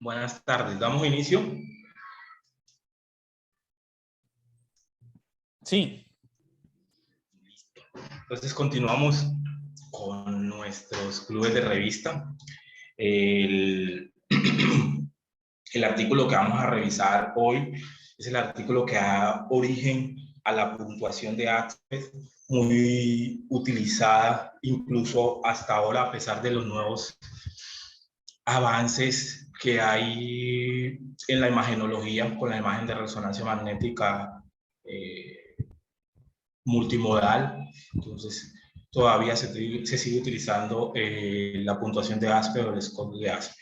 Buenas tardes, ¿damos inicio? Sí. Listo. Entonces continuamos con nuestros clubes de revista. El, el artículo que vamos a revisar hoy es el artículo que da origen a la puntuación de Access, muy utilizada incluso hasta ahora a pesar de los nuevos avances que hay en la imagenología con la imagen de resonancia magnética multimodal. Entonces, todavía se sigue utilizando la puntuación de ASPE o el score de ASPE.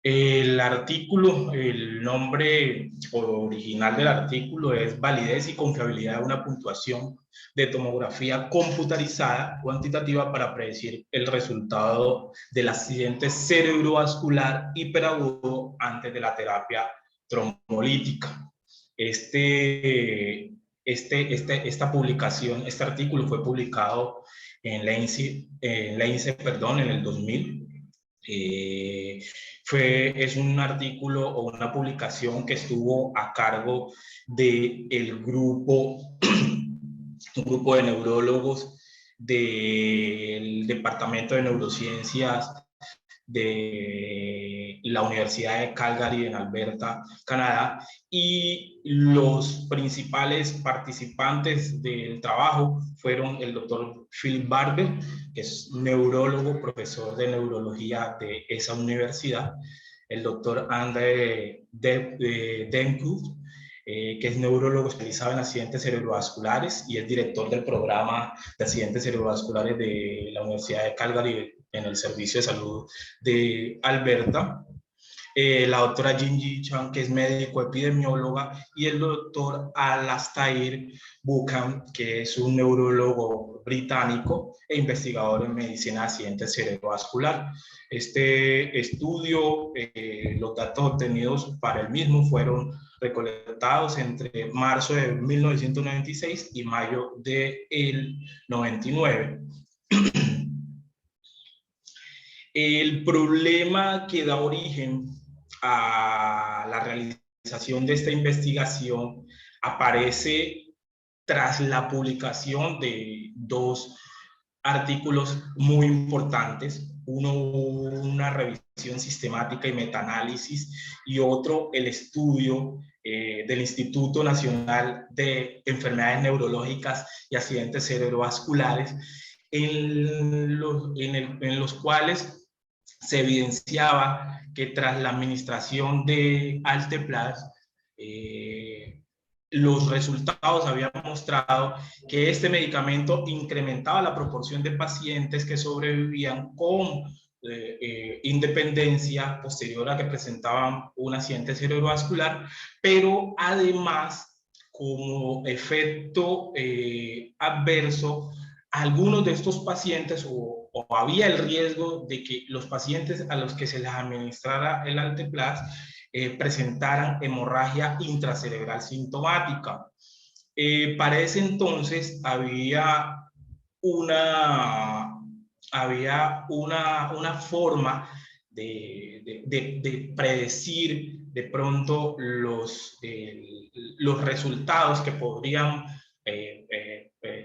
El artículo, el nombre original del artículo es Validez y confiabilidad de una puntuación de tomografía computarizada cuantitativa para predecir el resultado del accidente cerebrovascular hiperagudo antes de la terapia trombolítica. Esta publicación, este artículo fue publicado en Lancet, en el 2000. Es un artículo o una publicación que estuvo a cargo del grupo, un grupo de neurólogos del Departamento de Neurociencias de la Universidad de Calgary en Alberta, Canadá, y los principales participantes del trabajo fueron el doctor Philip Barber, que es neurólogo, profesor de neurología de esa universidad, el doctor Andre Denkus, que es neurólogo especializado en accidentes cerebrovasculares y es director del programa de accidentes cerebrovasculares de la Universidad de Calgary en el Servicio de Salud de Alberta, la doctora Jinji Chan, que es médico epidemióloga, y el doctor Alastair Buchan, que es un neurólogo británico e investigador en medicina de accidentes cerebrovascular. Este estudio, los datos obtenidos para el mismo fueron recolectados entre marzo de 1996 y mayo del 99. El problema que da origen a la realización de esta investigación aparece tras la publicación de dos artículos muy importantes. Uno, una revisión sistemática y metaanálisis, y otro, el estudio del Instituto Nacional de Enfermedades Neurológicas y Accidentes Cerebrovasculares, en los cuales se evidenciaba que tras la administración de Alteplas, los resultados habían mostrado que este medicamento incrementaba la proporción de pacientes que sobrevivían con independencia posterior a que presentaban un accidente cerebrovascular, pero además, como efecto adverso, algunos de estos pacientes o había el riesgo de que los pacientes a los que se les administrara el Alteplas presentaran hemorragia intracerebral sintomática. Para ese entonces había una forma de predecir de pronto los resultados que podrían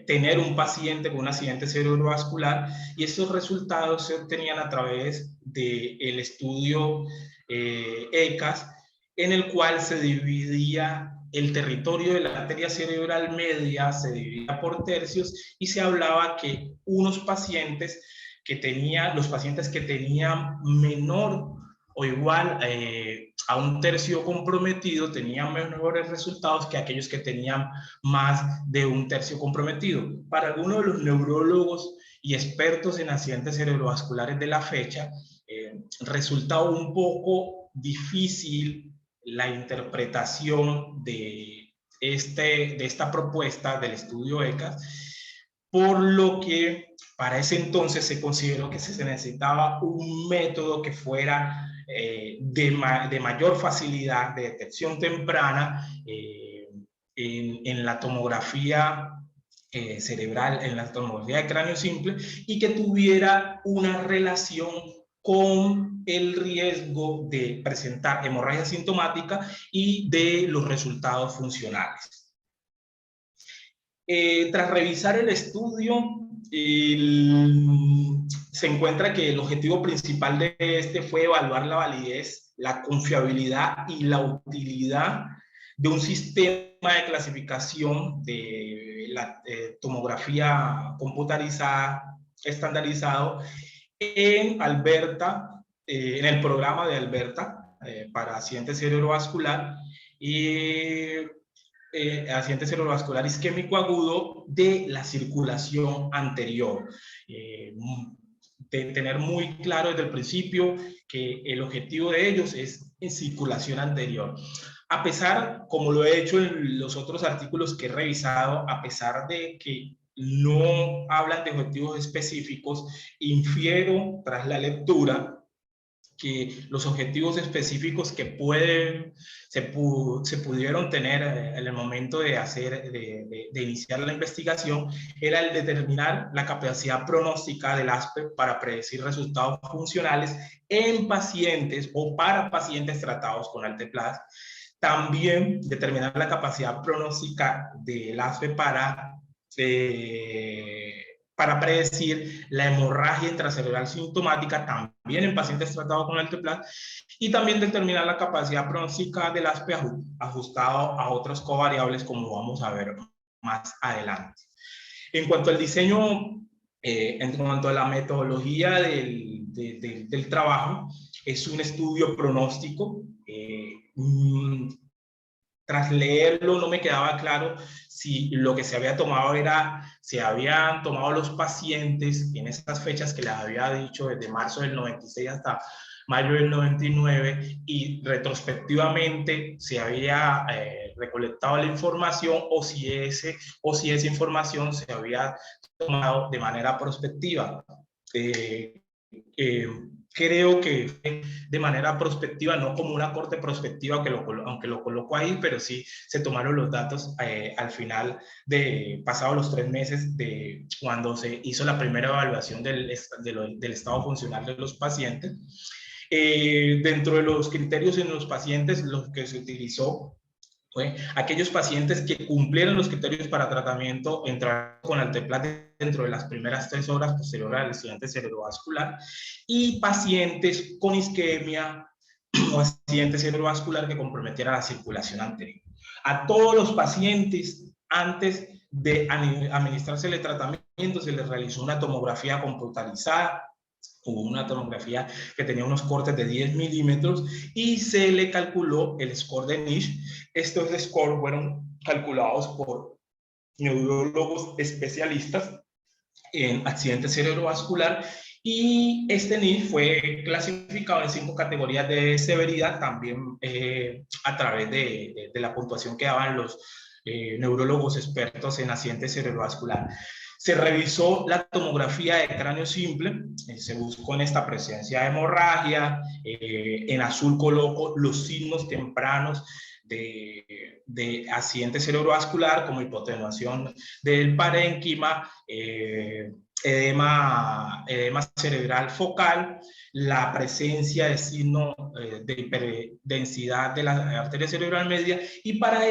tener un paciente con un accidente cerebrovascular, y esos resultados se obtenían a través del estudio ECAS, en el cual se dividía el territorio de la arteria cerebral media, se dividía por tercios, y se hablaba que los pacientes que tenían menor o igual a un tercio comprometido tenían mejores resultados que aquellos que tenían más de un tercio comprometido. Para algunos de los neurólogos y expertos en accidentes cerebrovasculares de la fecha, resultaba un poco difícil la interpretación de esta propuesta del estudio ECAS, por lo que para ese entonces se consideró que se necesitaba un método que fuera de mayor facilidad de detección temprana en la tomografía cerebral en la tomografía de cráneo simple y que tuviera una relación con el riesgo de presentar hemorragia sintomática y de los resultados funcionales. Tras revisar el estudio, se encuentra que el objetivo principal de este fue evaluar la validez, la confiabilidad y la utilidad de un sistema de clasificación de la tomografía computarizada estandarizado en Alberta, en el programa de Alberta para accidente cerebrovascular y accidente cerebrovascular isquémico agudo de la circulación anterior. De tener muy claro desde el principio que el objetivo de ellos es en circulación anterior. A pesar, como lo he hecho en los otros artículos que he revisado, a pesar de que no hablan de objetivos específicos, infiero tras la lectura que los objetivos específicos que se pudieron tener en el momento de iniciar la investigación era el determinar la capacidad pronóstica del ASPE para predecir resultados funcionales en pacientes o para pacientes tratados con Alteplas. También determinar la capacidad pronóstica del ASPE para predecir la hemorragia intracerebral sintomática también en pacientes tratados con Alteplas y también determinar la capacidad pronóstica del ASPE ajustado a otras covariables como vamos a ver más adelante. En cuanto al diseño, en cuanto a la metodología del trabajo, es un estudio pronóstico. Tras leerlo no me quedaba claro si lo que se había tomado se habían tomado los pacientes en esas fechas que les había dicho, desde marzo del 96 hasta mayo del 99, y retrospectivamente se había recolectado la información o si esa información se había tomado de manera prospectiva. Creo que de manera prospectiva, no como una corte prospectiva, aunque lo coloco ahí, pero sí se tomaron los datos al final pasados los 3 meses de cuando se hizo la primera evaluación del estado funcional de los pacientes. Dentro de los criterios en los pacientes, los que se utilizó fue aquellos pacientes que cumplieron los criterios para tratamiento con Alteplas dentro de las primeras 3 horas posterior al accidente cerebrovascular y pacientes con isquemia o accidente cerebrovascular que comprometieran la circulación anterior. A todos los pacientes, antes de administrarse el tratamiento, se les realizó una tomografía computarizada. Hubo una tomografía que tenía unos cortes de 10 milímetros y se le calculó el score de Niche. Estos scores fueron calculados por neurólogos especialistas en accidente cerebrovascular y este Niche fue clasificado en 5 categorías de severidad, también a través de la puntuación que daban los neurólogos expertos en accidente cerebrovascular. Se revisó la tomografía de cráneo simple, se buscó en esta presencia de hemorragia, en azul coloco los signos tempranos de accidente cerebrovascular como hipotenuación del parénquima, edema cerebral focal, la presencia de signo de hiperdensidad de la arteria cerebral media y para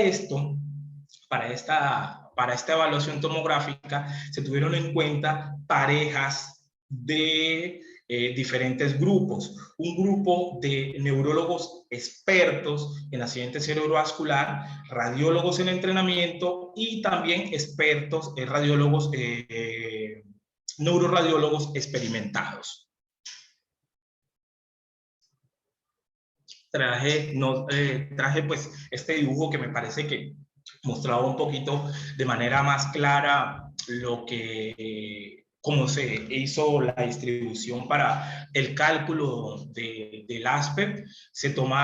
esta evaluación tomográfica se tuvieron en cuenta parejas de diferentes grupos. Un grupo de neurólogos expertos en accidente cerebrovascular, radiólogos en entrenamiento y también expertos, neuroradiólogos experimentados. Traje pues este dibujo que me parece que mostraba un poquito de manera más clara cómo se hizo la distribución para el cálculo del ASPE. Se tomó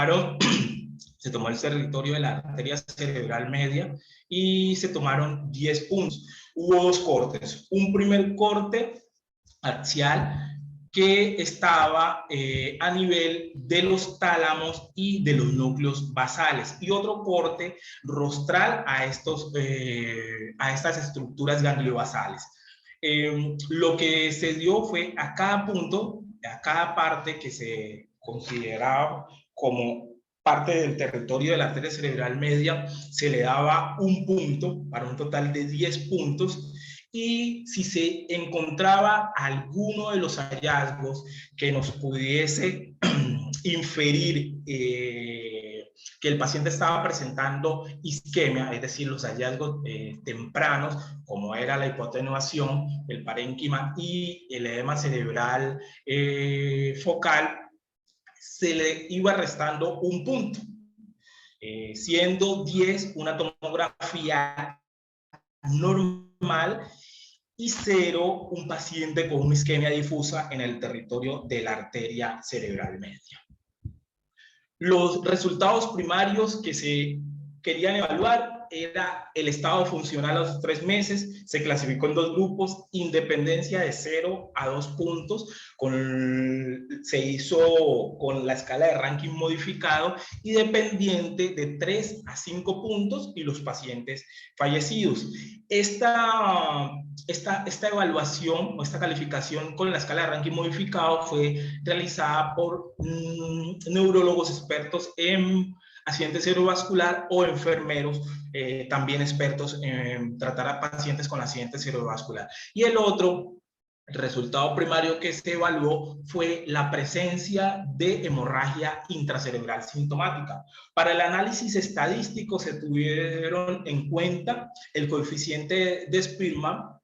el territorio de la arteria cerebral media y se tomaron 10 puntos. Hubo 2 cortes. Un primer corte axial que estaba a nivel de los tálamos y de los núcleos basales, y otro corte rostral a estas estructuras gangliobasales. Lo que se dio fue a cada punto, a cada parte que se consideraba como parte del territorio de la arteria cerebral media, se le daba un punto para un total de 10 puntos. Y si se encontraba alguno de los hallazgos que nos pudiese inferir que el paciente estaba presentando isquemia, es decir, los hallazgos tempranos, como era la hipoatenuación, el parénquima y el edema cerebral focal, se le iba restando un punto, siendo 10 una tomografía normal y 0 un paciente con una isquemia difusa en el territorio de la arteria cerebral media. Los resultados primarios que se querían evaluar era el estado funcional a los 3 meses, se clasificó en 2 grupos, independencia de 0 a 2 puntos, se hizo con la escala de ranking modificado, y dependiente de 3 a 5 puntos y los pacientes fallecidos. Esta evaluación o esta calificación con la escala de ranking modificado fue realizada por neurólogos expertos en accidente cerebrovascular o enfermeros también expertos en tratar a pacientes con accidente cerebrovascular. Y el otro resultado primario que se evaluó fue la presencia de hemorragia intracerebral sintomática. Para el análisis estadístico se tuvieron en cuenta el coeficiente de Spearman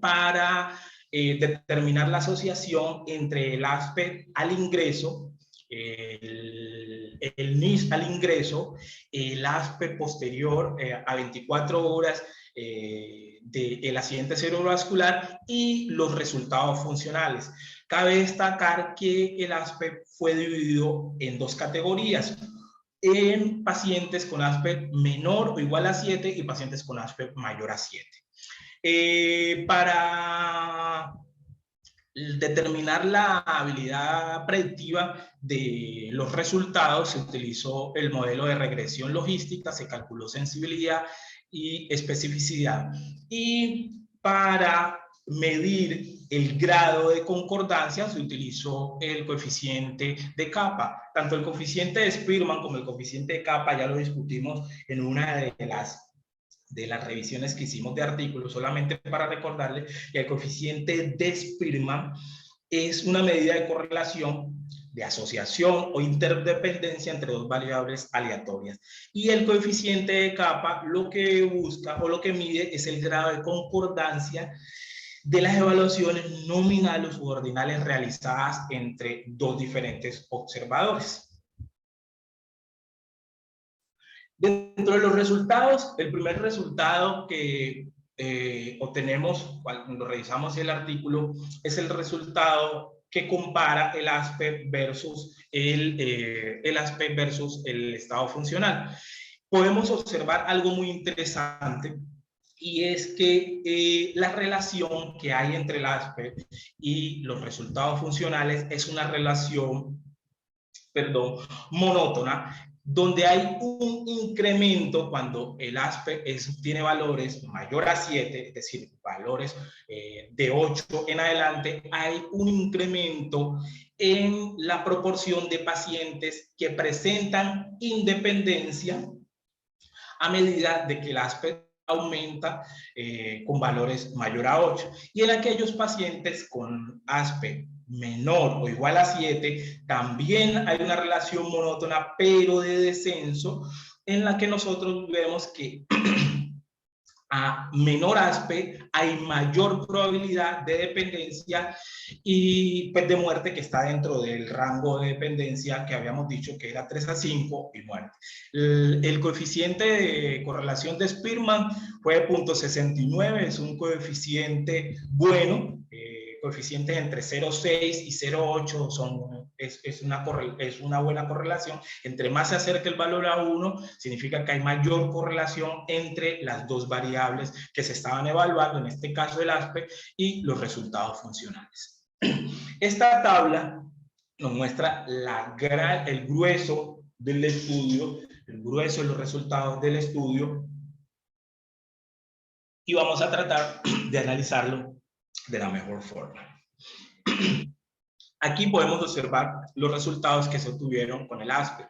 para determinar la asociación entre el ASPE al ingreso, el NIS al ingreso, el ASPE posterior a 24 horas del accidente cerebrovascular y los resultados funcionales. Cabe destacar que el ASPE fue dividido en 2 categorías: en pacientes con ASPE menor o igual a 7 y pacientes con ASPE mayor a 7. Para determinar la habilidad predictiva de los resultados, se utilizó el modelo de regresión logística, se calculó sensibilidad y especificidad. Y para medir el grado de concordancia se utilizó el coeficiente de capa. Tanto el coeficiente de Spearman como el coeficiente de capa ya lo discutimos en una de las revisiones que hicimos de artículos, solamente para recordarle que el coeficiente de Spearman es una medida de correlación, de asociación o interdependencia entre 2 variables aleatorias. Y el coeficiente de capa lo que busca o lo que mide es el grado de concordancia de las evaluaciones nominales u ordinales realizadas entre 2 diferentes observadores. Dentro de los resultados, el primer resultado que obtenemos cuando revisamos el artículo es el resultado que compara el ASPE versus el estado funcional. Podemos observar algo muy interesante, y es que la relación que hay entre el ASPE y los resultados funcionales es una relación, monótona, donde hay un incremento cuando el ASPE tiene valores mayor a 7, es decir, valores de 8 en adelante, hay un incremento en la proporción de pacientes que presentan independencia a medida de que el ASPE aumenta con valores mayor a 8. Y en aquellos pacientes con ASPE menor o igual a 7, también hay una relación monótona, pero de descenso, en la que nosotros vemos que a menor ASPE hay mayor probabilidad de dependencia y pues, de muerte, que está dentro del rango de dependencia que habíamos dicho que era 3 a 5 y muerte. El coeficiente de correlación de Spearman fue 0.69, es un coeficiente bueno. Coeficientes entre 0.6 y 0.8 es una buena correlación. Entre más se acerca el valor a 1, significa que hay mayor correlación entre las 2 variables que se estaban evaluando, en este caso el ASPE, y los resultados funcionales. Esta tabla nos muestra el grueso del estudio, el grueso de los resultados del estudio, y vamos a tratar de analizarlo de la mejor forma. Aquí podemos observar los resultados que se obtuvieron con el ASPE.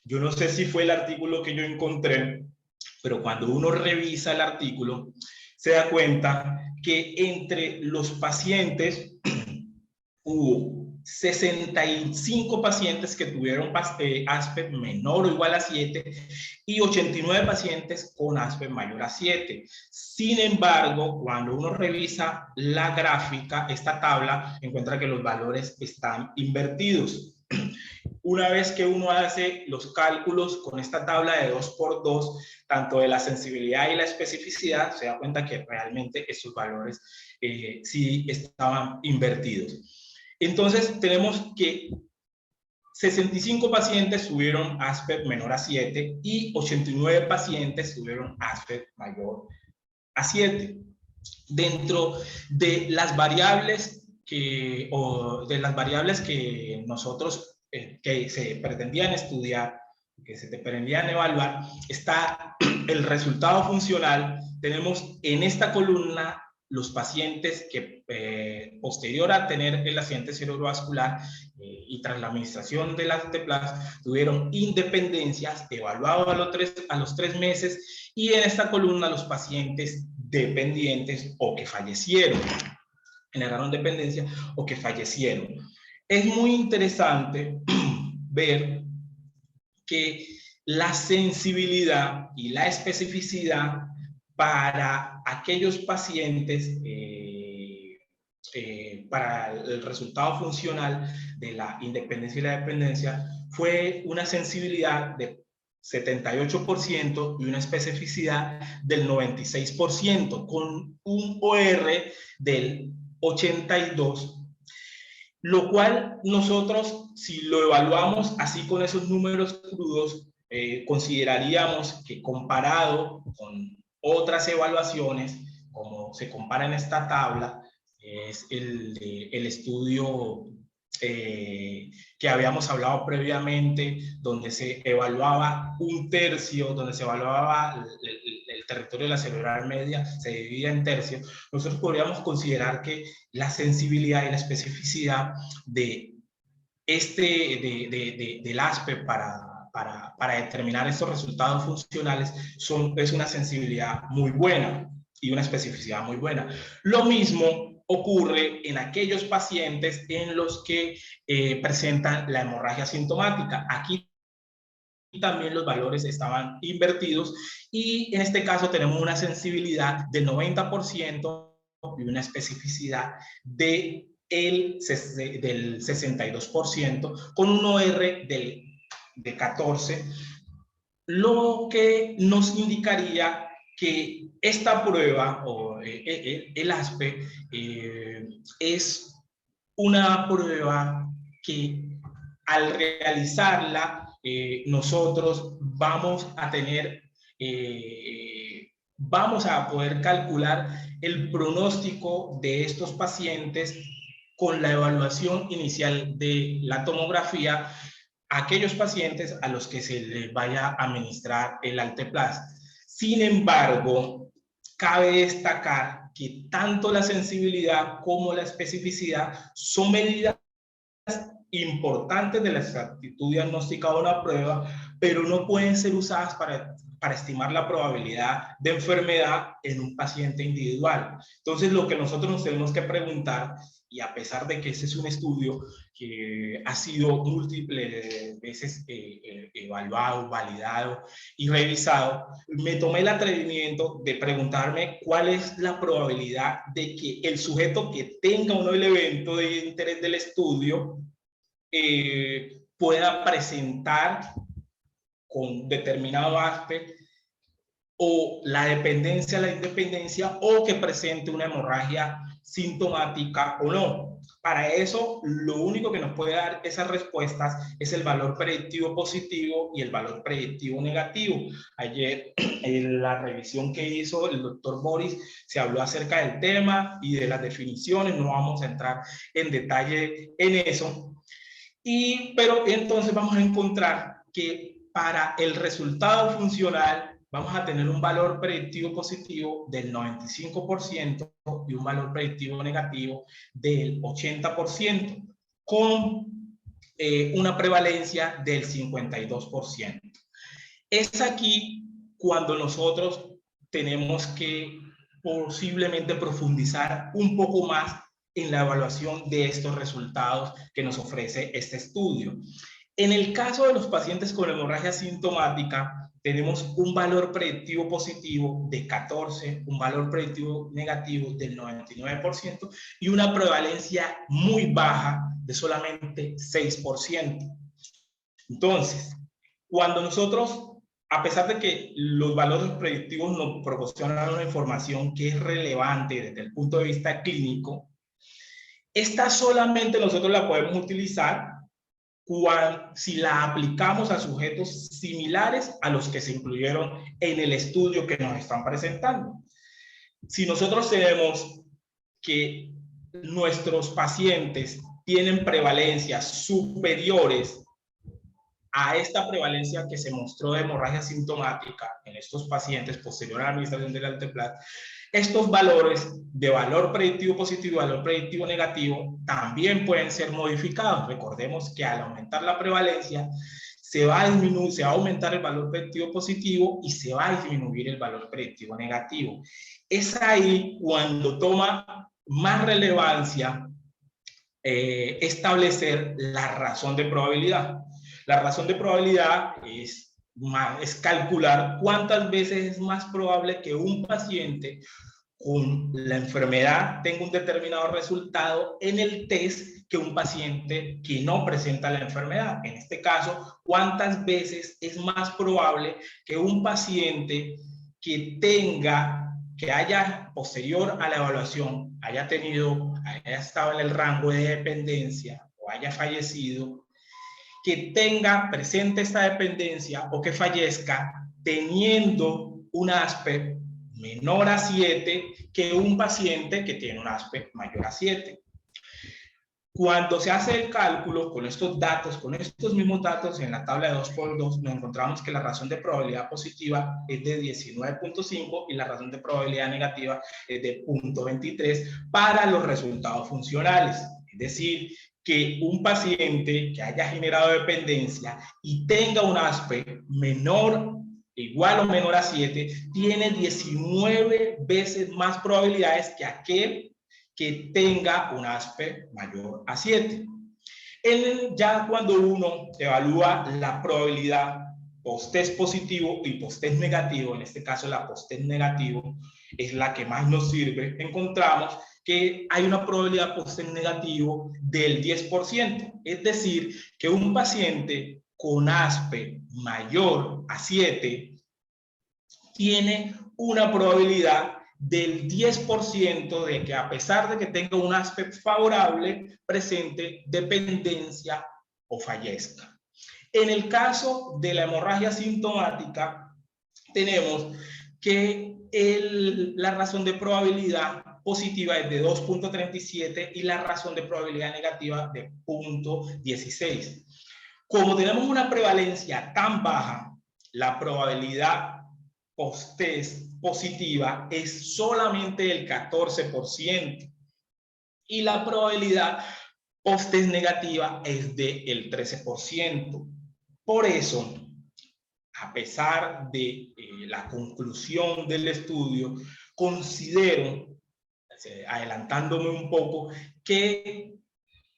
Yo no sé si fue el artículo que yo encontré, pero cuando uno revisa el artículo, se da cuenta que entre los pacientes hubo 65 pacientes que tuvieron ASPE menor o igual a 7 y 89 pacientes con ASPE mayor a 7. Sin embargo, cuando uno revisa la gráfica, esta tabla, encuentra que los valores están invertidos. Una vez que uno hace los cálculos con esta tabla de 2×2, tanto de la sensibilidad y la especificidad, se da cuenta que realmente esos valores sí estaban invertidos. Entonces, tenemos que 65 pacientes tuvieron ASPE menor a 7 y 89 pacientes tuvieron ASPE mayor a 7. Dentro de las variables que nosotros que se pretendían estudiar, que se pretendían evaluar, está el resultado funcional. Tenemos en esta columna los pacientes que posterior a tener el accidente cerebrovascular y tras la administración del Alteplas tuvieron independencias, evaluados a los 3 meses, y en esta columna los pacientes dependientes o que fallecieron, generaron dependencia o que fallecieron. Es muy interesante ver que la sensibilidad y la especificidad para aquellos pacientes, para el resultado funcional de la independencia y la dependencia, fue una sensibilidad de 78% y una especificidad del 96%, con un OR del 82%. Lo cual nosotros, si lo evaluamos así con esos números crudos, consideraríamos que comparado con otras evaluaciones, como se compara en esta tabla, es el estudio que habíamos hablado previamente, donde se evaluaba un tercio, donde se evaluaba el territorio de la cerebral media, se dividía en tercios. Nosotros podríamos considerar que la sensibilidad y la especificidad de del ASPE para determinar estos resultados funcionales es una sensibilidad muy buena y una especificidad muy buena. Lo mismo ocurre en aquellos pacientes en los que presentan la hemorragia sintomática. Aquí también los valores estaban invertidos y en este caso tenemos una sensibilidad del 90% y una especificidad del 62% con un OR de 14, lo que nos indicaría que esta prueba o el ASPE es una prueba que al realizarla nosotros vamos a tener, vamos a poder calcular el pronóstico de estos pacientes con la evaluación inicial de la tomografía a aquellos pacientes a los que se les vaya a administrar el Alteplas. Sin embargo, cabe destacar que tanto la sensibilidad como la especificidad son medidas importantes de la exactitud diagnóstica de una prueba, pero no pueden ser usadas para estimar la probabilidad de enfermedad en un paciente individual. Entonces, lo que nosotros nos tenemos que preguntar, y a pesar de que ese es un estudio que ha sido múltiples veces evaluado, validado y revisado, me tomé el atrevimiento de preguntarme cuál es la probabilidad de que el sujeto que tenga uno del evento de interés del estudio pueda presentar con determinado ASPE o la dependencia, la independencia, o que presente una hemorragia sintomática o no. Para eso, lo único que nos puede dar esas respuestas es el valor predictivo positivo y el valor predictivo negativo. Ayer, en la revisión que hizo el doctor Boris, se habló acerca del tema y de las definiciones. No vamos a entrar en detalle en eso. Pero entonces vamos a encontrar que para el resultado funcional vamos a tener un valor predictivo positivo del 95% y un valor predictivo negativo del 80%, con una prevalencia del 52%. Es aquí cuando nosotros tenemos que posiblemente profundizar un poco más en la evaluación de estos resultados que nos ofrece este estudio. En el caso de los pacientes con hemorragia sintomática, tenemos un valor predictivo positivo de 14, un valor predictivo negativo del 99% y una prevalencia muy baja de solamente 6%. Entonces, cuando nosotros, a pesar de que los valores predictivos nos proporcionan una información que es relevante desde el punto de vista clínico, esta solamente nosotros la podemos utilizar si la aplicamos a sujetos similares a los que se incluyeron en el estudio que nos están presentando. Si nosotros tenemos que nuestros pacientes tienen prevalencias superiores a esta prevalencia que se mostró de hemorragia sintomática en estos pacientes posterior a la administración del Alteplas, estos valores de valor predictivo positivo y valor predictivo negativo también pueden ser modificados. Recordemos que al aumentar la prevalencia se va a aumentar el valor predictivo positivo y se va a disminuir el valor predictivo negativo. Es ahí cuando toma más relevancia establecer la razón de probabilidad. La razón de probabilidad es calcular cuántas veces es más probable que un paciente con la enfermedad tenga un determinado resultado en el test que un paciente que no presenta la enfermedad. En este caso, cuántas veces es más probable que un paciente que haya, posterior a la evaluación, haya estado en el rango de dependencia o haya fallecido, que tenga presente esta dependencia o que fallezca teniendo un ASPE menor a 7 que un paciente que tiene un ASPE mayor a 7. Cuando se hace el cálculo con estos datos, con estos mismos datos en la tabla de 2x2, nos encontramos que la razón de probabilidad positiva es de 19.5 y la razón de probabilidad negativa es de 0.23 para los resultados funcionales. Es decir, que un paciente que haya generado dependencia y tenga un ASPE menor, igual o menor a 7, tiene 19 veces más probabilidades que aquel que tenga un ASPE mayor a 7. Ya cuando uno evalúa la probabilidad post-test positivo y post-test negativo, en este caso la post-test negativo es la que más nos sirve, encontramos que hay una probabilidad post-test negativo del 10%. Es decir, que un paciente con ASPE mayor a 7 tiene una probabilidad del 10% de que, a pesar de que tenga un aspecto favorable, presente dependencia o fallezca. En el caso de la hemorragia sintomática, tenemos que la razón de probabilidad positiva es de 2.37 y la razón de probabilidad negativa de 0.16. Como tenemos una prevalencia tan baja, la probabilidad post-test positiva es solamente el 14% y la probabilidad post-test negativa es del 13%. Por eso, a pesar de la conclusión del estudio, considero, adelantándome un poco, que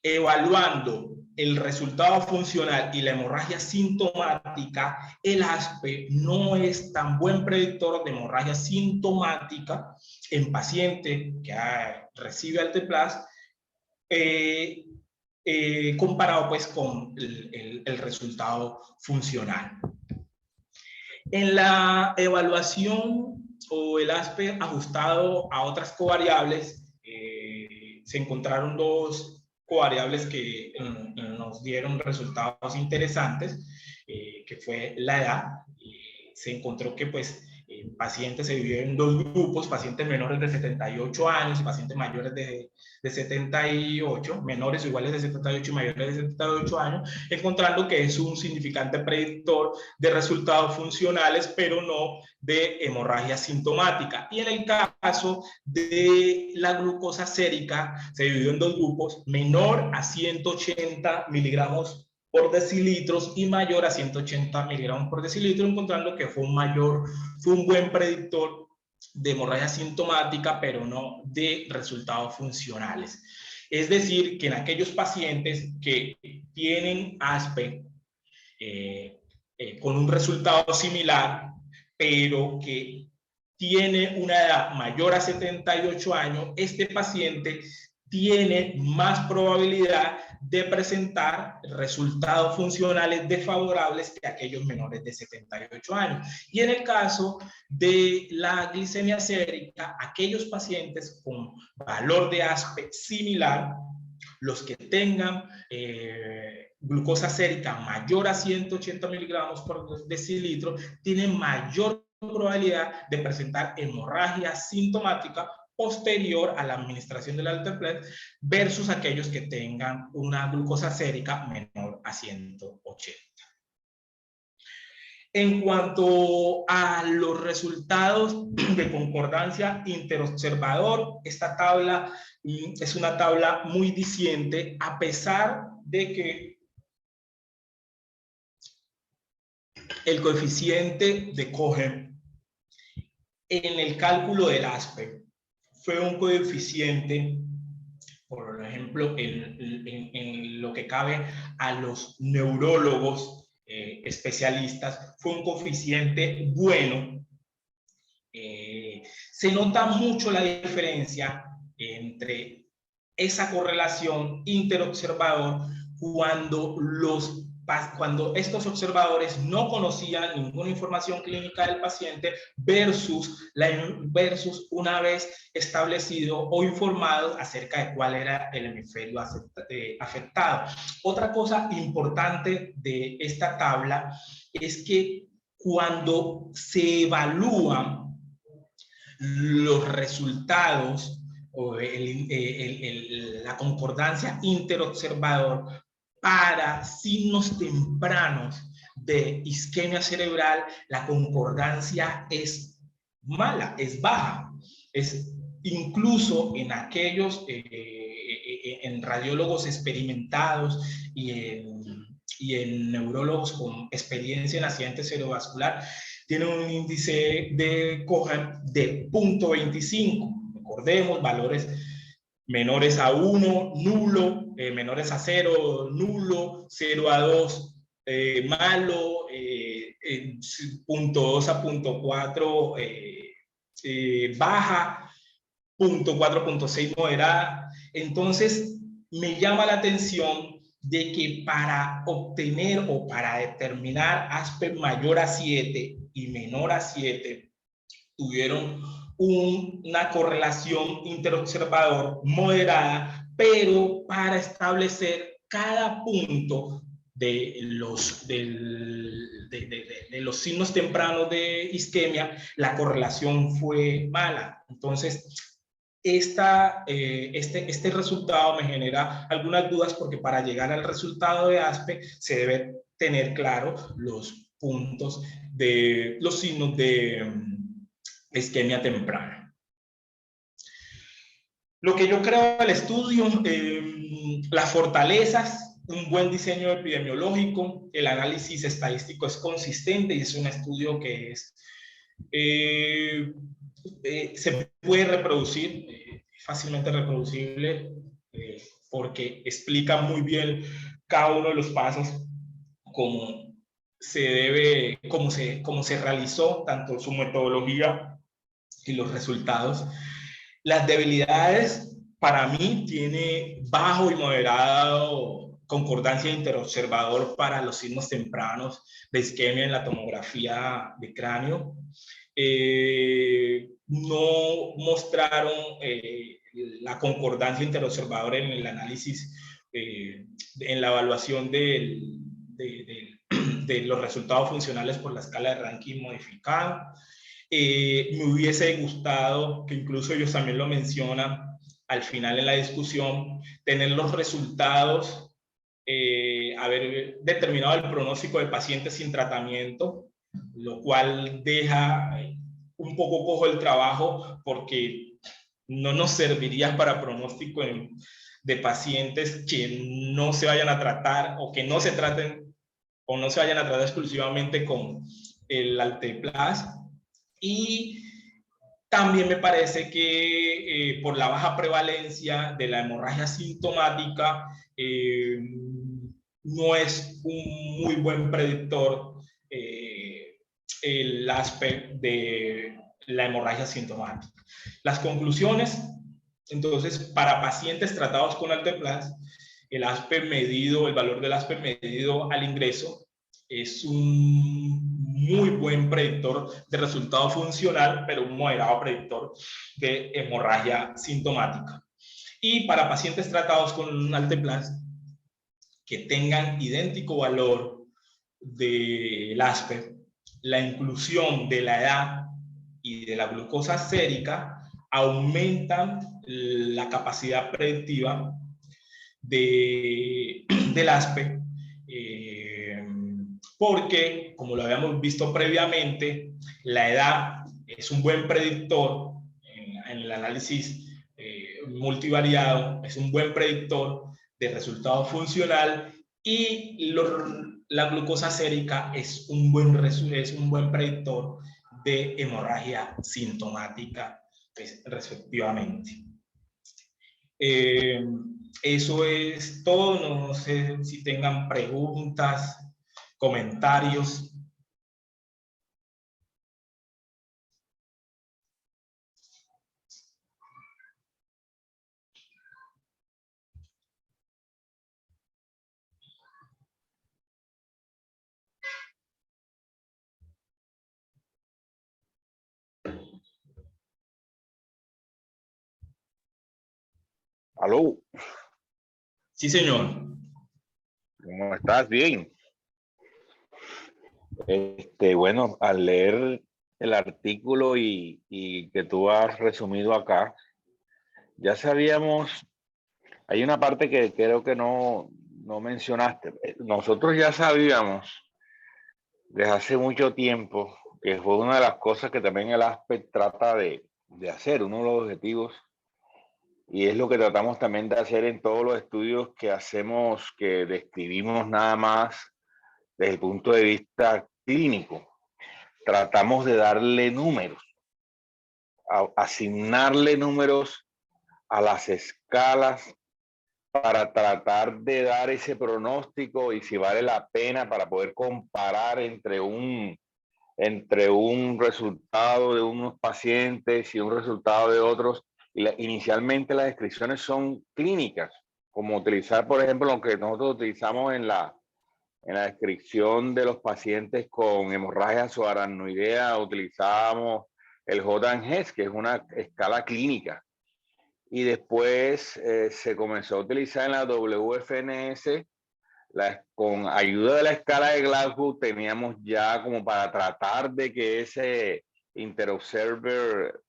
evaluando el resultado funcional y la hemorragia sintomática, el ASPE no es tan buen predictor de hemorragia sintomática en paciente que recibe Alteplas comparado pues con el resultado funcional. En la evaluación o el ASPE ajustado a otras covariables, se encontraron dos covariables que nos dieron resultados interesantes, que fue la edad. Se encontró que pues pacientes se dividen en dos grupos, pacientes menores de 78 años y pacientes mayores de 78, menores o iguales de 78 y mayores de 78 años, encontrando que es un significante predictor de resultados funcionales, pero no de hemorragia sintomática. Y en el caso de la glucosa sérica, se dividió en dos grupos, menor a 180 miligramos por decilitros y mayor a 180 miligramos por decilitro, encontrando que fue un buen predictor de hemorragia sintomática, pero no de resultados funcionales. Es decir, que en aquellos pacientes que tienen ASPE con un resultado similar, pero que tiene una edad mayor a 78 años, este paciente tiene más probabilidad de presentar resultados funcionales desfavorables que aquellos menores de 78 años. Y en el caso de la glicemia sérica, aquellos pacientes con valor de ASPE similar, los que tengan glucosa sérica mayor a 180 miligramos por decilitro, tienen mayor probabilidad de presentar hemorragia sintomática posterior a la administración del Alterplet versus aquellos que tengan una glucosa sérica menor a 180. En cuanto a los resultados de concordancia interobservador, esta tabla es una tabla muy diciente, a pesar de que el coeficiente de Cohen en el cálculo del ASPE fue un coeficiente, por ejemplo, en lo que cabe a los neurólogos especialistas, fue un coeficiente bueno. Se nota mucho la diferencia entre esa correlación interobservador cuando estos observadores no conocían ninguna información clínica del paciente versus una vez establecido o informado acerca de cuál era el hemisferio afectado. Otra cosa importante de esta tabla es que cuando se evalúan los resultados o la concordancia interobservador para signos tempranos de isquemia cerebral, la concordancia es mala, es baja. Es incluso en aquellos, en radiólogos experimentados y en neurólogos con experiencia en accidente cerebrovascular, tiene un índice de Cohen de 0.25. Recordemos, valores menores a 1, nulo, menores a 0, nulo, 0 a 2, malo, 0.2 a 0.4, baja, 0.4, 0.6 moderada. Entonces, me llama la atención de que para obtener o para determinar ASPE mayor a 7 y menor a 7, tuvieron una correlación interobservador moderada, pero para establecer cada punto de los signos tempranos de isquemia, la correlación fue mala. Entonces, este resultado me genera algunas dudas porque para llegar al resultado de ASPE se debe tener claro los puntos de los signos de isquemia temprana. Lo que yo creo del estudio, las fortalezas, un buen diseño epidemiológico, el análisis estadístico es consistente y es un estudio que se puede reproducir, fácilmente reproducible, porque explica muy bien cada uno de los pasos, cómo se realizó, tanto su metodología y los resultados. Las debilidades, para mí, tiene bajo y moderado concordancia interobservador para los signos tempranos de isquemia en la tomografía de cráneo. No mostraron la concordancia interobservadora en el análisis, en la evaluación de los resultados funcionales por la escala de ranking modificada. Me hubiese gustado, que incluso ellos también lo mencionan al final en la discusión, tener los resultados, haber determinado el pronóstico de pacientes sin tratamiento, lo cual deja un poco cojo el trabajo porque no nos serviría para pronóstico de pacientes que no se vayan a tratar o que no se traten o no se vayan a tratar exclusivamente con el Alteplas. Y también me parece que por la baja prevalencia de la hemorragia sintomática, no es un muy buen predictor el aspecto de la hemorragia sintomática. Las conclusiones, entonces, para pacientes tratados con Alteplas, el ASPE medido, el valor del ASPE medido al ingreso es un muy buen predictor de resultado funcional, pero un moderado predictor de hemorragia sintomática. Y para pacientes tratados con Alteplas, que tengan idéntico valor del ASPE, la inclusión de la edad y de la glucosa sérica aumentan la capacidad predictiva del ASPE, porque, como lo habíamos visto previamente, la edad es un buen predictor en el análisis multivariado, es un buen predictor de resultado funcional, y la glucosa sérica es un buen predictor de hemorragia sintomática, respectivamente. Eso es todo. No sé si tengan preguntas, comentarios. Aló. Sí, señor. ¿Cómo estás? Bien. Bueno, al leer el artículo y que tú has resumido acá, ya sabíamos, hay una parte que creo que no mencionaste. Nosotros ya sabíamos desde hace mucho tiempo que fue una de las cosas que también el ASPE trata de hacer, uno de los objetivos, y es lo que tratamos también de hacer en todos los estudios que hacemos, que describimos nada más desde el punto de vista clínico. Tratamos de darle números, asignarle números a las escalas para tratar de dar ese pronóstico y si vale la pena para poder comparar entre un resultado de unos pacientes y un resultado de otros. Inicialmente las descripciones son clínicas, como utilizar, por ejemplo, lo que nosotros utilizamos en la descripción de los pacientes con hemorragia subaracnoidea, utilizábamos el Hodan-Hess, que es una escala clínica. Y después se comenzó a utilizar en la WFNS, con ayuda de la escala de Glasgow, teníamos ya como para tratar de que ese interobserver,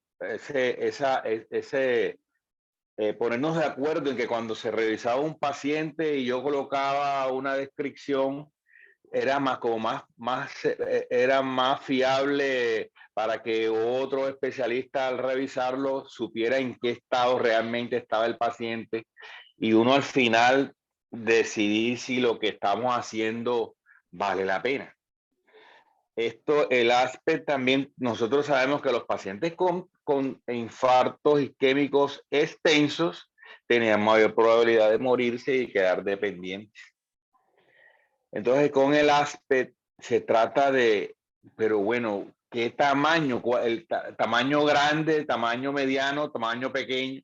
ponernos de acuerdo en que cuando se revisaba un paciente y yo colocaba una descripción, era era más fiable para que otro especialista al revisarlo supiera en qué estado realmente estaba el paciente y uno al final decidir si lo que estamos haciendo vale la pena. El ASPE también, nosotros sabemos que los pacientes con infartos isquémicos extensos tenían mayor probabilidad de morirse y quedar dependientes. Entonces, con el ASPE se trata de, pero bueno, ¿qué tamaño? El tamaño grande, tamaño mediano, tamaño pequeño.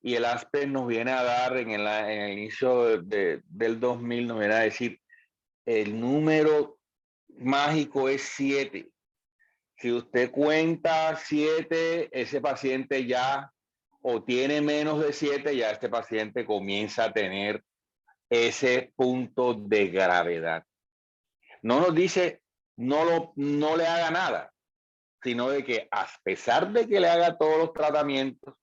Y el ASPE nos viene a dar en el inicio del 2000, nos viene a decir, el número mágico es 7. Si usted cuenta 7, ese paciente ya o tiene menos de 7, ya este paciente comienza a tener ese punto de gravedad. No nos dice no le haga nada, sino de que a pesar de que le haga todos los tratamientos,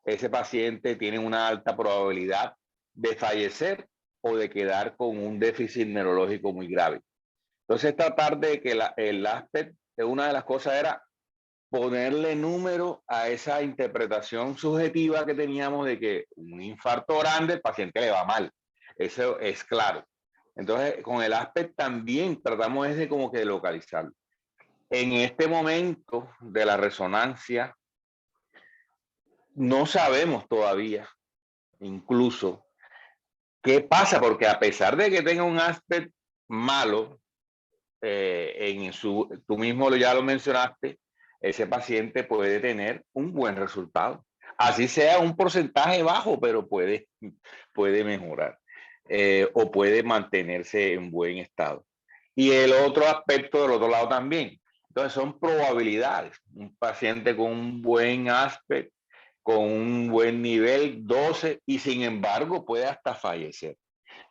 ese paciente tiene una alta probabilidad de fallecer o de quedar con un déficit neurológico muy grave. Entonces, tratar de que el ASPET, una de las cosas era ponerle número a esa interpretación subjetiva que teníamos de que un infarto grande, el paciente le va mal. Eso es claro. Entonces, con el ASPET también tratamos de como que localizarlo. En este momento de la resonancia, no sabemos todavía, incluso, qué pasa, porque a pesar de que tenga un ASPET malo, tú mismo ya lo mencionaste, ese paciente puede tener un buen resultado. Así sea un porcentaje bajo, pero puede mejorar o puede mantenerse en buen estado. Y el otro aspecto del otro lado también. Entonces son probabilidades. Un paciente con un buen aspecto, con un buen nivel 12 y sin embargo puede hasta fallecer.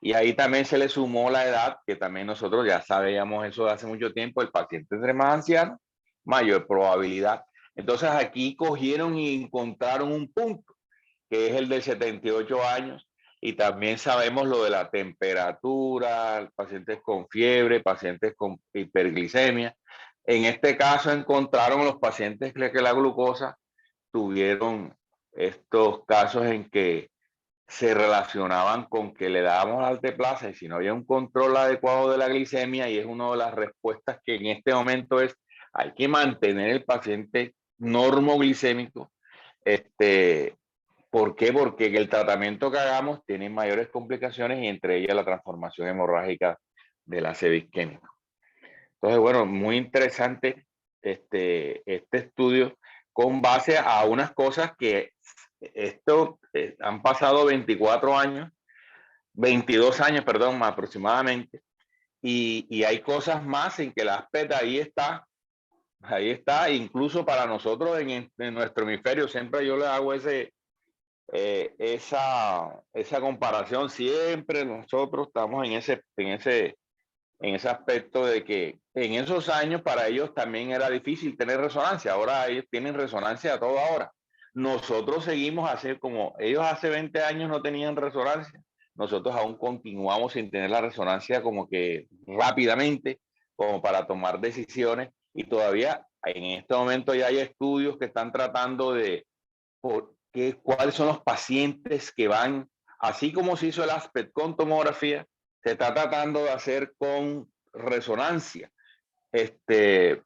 Y ahí también se le sumó la edad, que también nosotros ya sabíamos eso de hace mucho tiempo, el paciente entre más anciano, mayor probabilidad. Entonces aquí cogieron y encontraron un punto, que es el de 78 años, y también sabemos lo de la temperatura, pacientes con fiebre, pacientes con hiperglicemia. En este caso encontraron los pacientes que la glucosa tuvieron estos casos en que se relacionaban con que le dábamos alteplasa y si no había un control adecuado de la glicemia, y es una de las respuestas que en este momento es, hay que mantener el paciente normoglicémico. ¿Por qué? Porque el tratamiento que hagamos tiene mayores complicaciones y entre ellas la transformación hemorrágica del ACV isquémico. Entonces, bueno, muy interesante este estudio con base a unas cosas que han pasado 24 años, 22 años, perdón, aproximadamente, y hay cosas más en que el ASPET ahí está, incluso para nosotros en nuestro hemisferio, siempre yo le hago esa comparación, siempre nosotros estamos en ese aspecto de que en esos años para ellos también era difícil tener resonancia. Ahora ellos tienen resonancia a toda hora. Nosotros seguimos así como ellos hace 20 años no tenían resonancia. Nosotros aún continuamos sin tener la resonancia como que rápidamente, como para tomar decisiones. Y todavía en este momento ya hay estudios que están tratando de cuáles son los pacientes que van, así como se hizo el ASPET con tomografía, se está tratando de hacer con resonancia,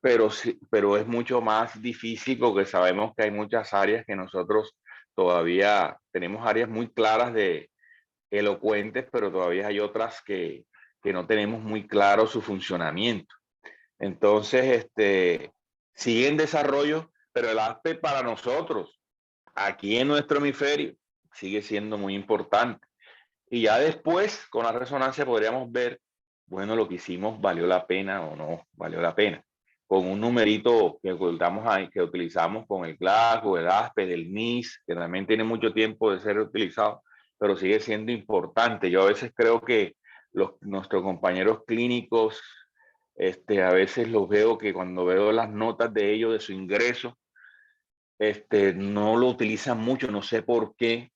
pero es mucho más difícil porque sabemos que hay muchas áreas que nosotros todavía tenemos áreas muy claras de elocuentes, pero todavía hay otras que no tenemos muy claro su funcionamiento. Entonces, sigue en desarrollo, pero el ASPET para nosotros, aquí en nuestro hemisferio, sigue siendo muy importante. Y ya después, con la resonancia, podríamos ver, bueno, lo que hicimos valió la pena o no valió la pena. Con un numerito que ocultamos ahí, que utilizamos con el Glasgow, el ASPED, el MIS, que también tiene mucho tiempo de ser utilizado, pero sigue siendo importante. Yo a veces creo que nuestros compañeros clínicos, a veces los veo que cuando veo las notas de ellos, de su ingreso, no lo utilizan mucho, no sé por qué.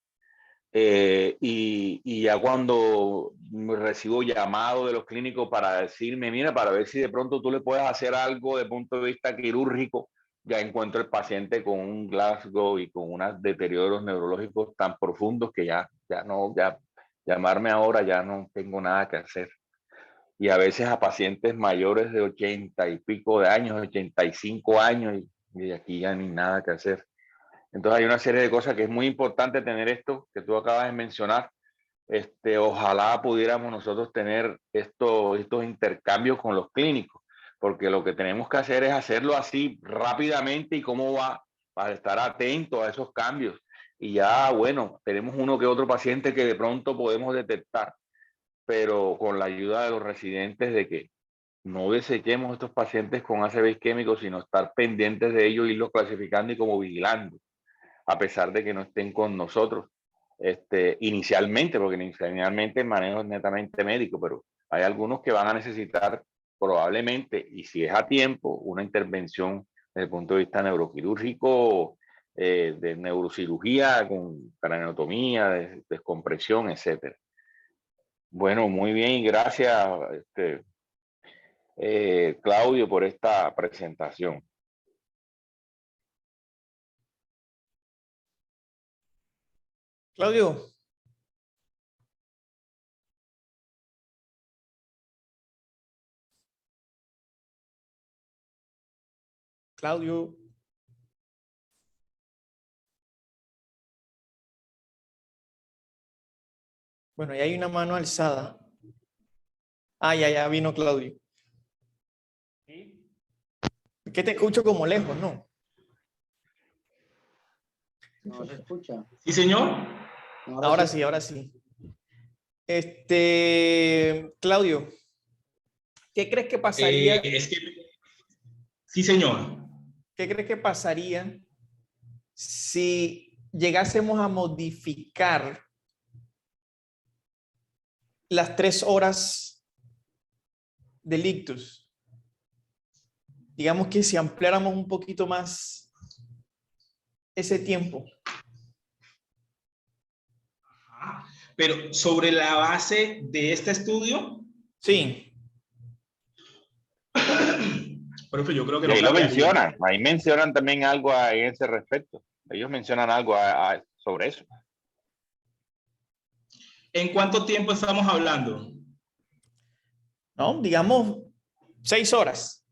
Y ya cuando recibo llamado de los clínicos para decirme, mira, para ver si de pronto tú le puedes hacer algo de punto de vista quirúrgico, ya encuentro el paciente con un Glasgow y con unos deterioros neurológicos tan profundos que ya llamarme ahora ya no tengo nada que hacer. Y a veces a pacientes mayores de 80 y pico de años, 85 años, y aquí ya ni nada que hacer. Entonces hay una serie de cosas que es muy importante tener esto que tú acabas de mencionar. Ojalá pudiéramos nosotros tener estos intercambios con los clínicos, porque lo que tenemos que hacer es hacerlo así rápidamente y cómo va, para estar atento a esos cambios. Y ya, bueno, tenemos uno que otro paciente que de pronto podemos detectar, pero con la ayuda de los residentes de que no desechemos estos pacientes con ACV isquémico, sino estar pendientes de ellos, irlos clasificando y como vigilando a pesar de que no estén con nosotros inicialmente, porque inicialmente el manejo es netamente médico, pero hay algunos que van a necesitar probablemente, y si es a tiempo, una intervención desde el punto de vista neuroquirúrgico, de neurocirugía con craneotomía, descompresión, etcétera. Bueno, muy bien y gracias, Claudio, por esta presentación. Claudio. Claudio. Bueno, ya hay una mano alzada. Ah, ya vino Claudio. Que te escucho como lejos, ¿no? No se escucha. Sí, señor. Ahora sí, ahora sí. Claudio, ¿qué crees que pasaría? Sí, señor. ¿Qué crees que pasaría si llegásemos a modificar las 3 horas del ictus? Digamos que si ampliáramos un poquito más ese tiempo. Pero sobre la base de este estudio. Sí. Profe, yo creo que y no ahí lo cambiaría. mencionan, ahí mencionan también algo en ese respecto. Ellos mencionan algo sobre eso. ¿En cuánto tiempo estamos hablando? No, digamos 6 horas.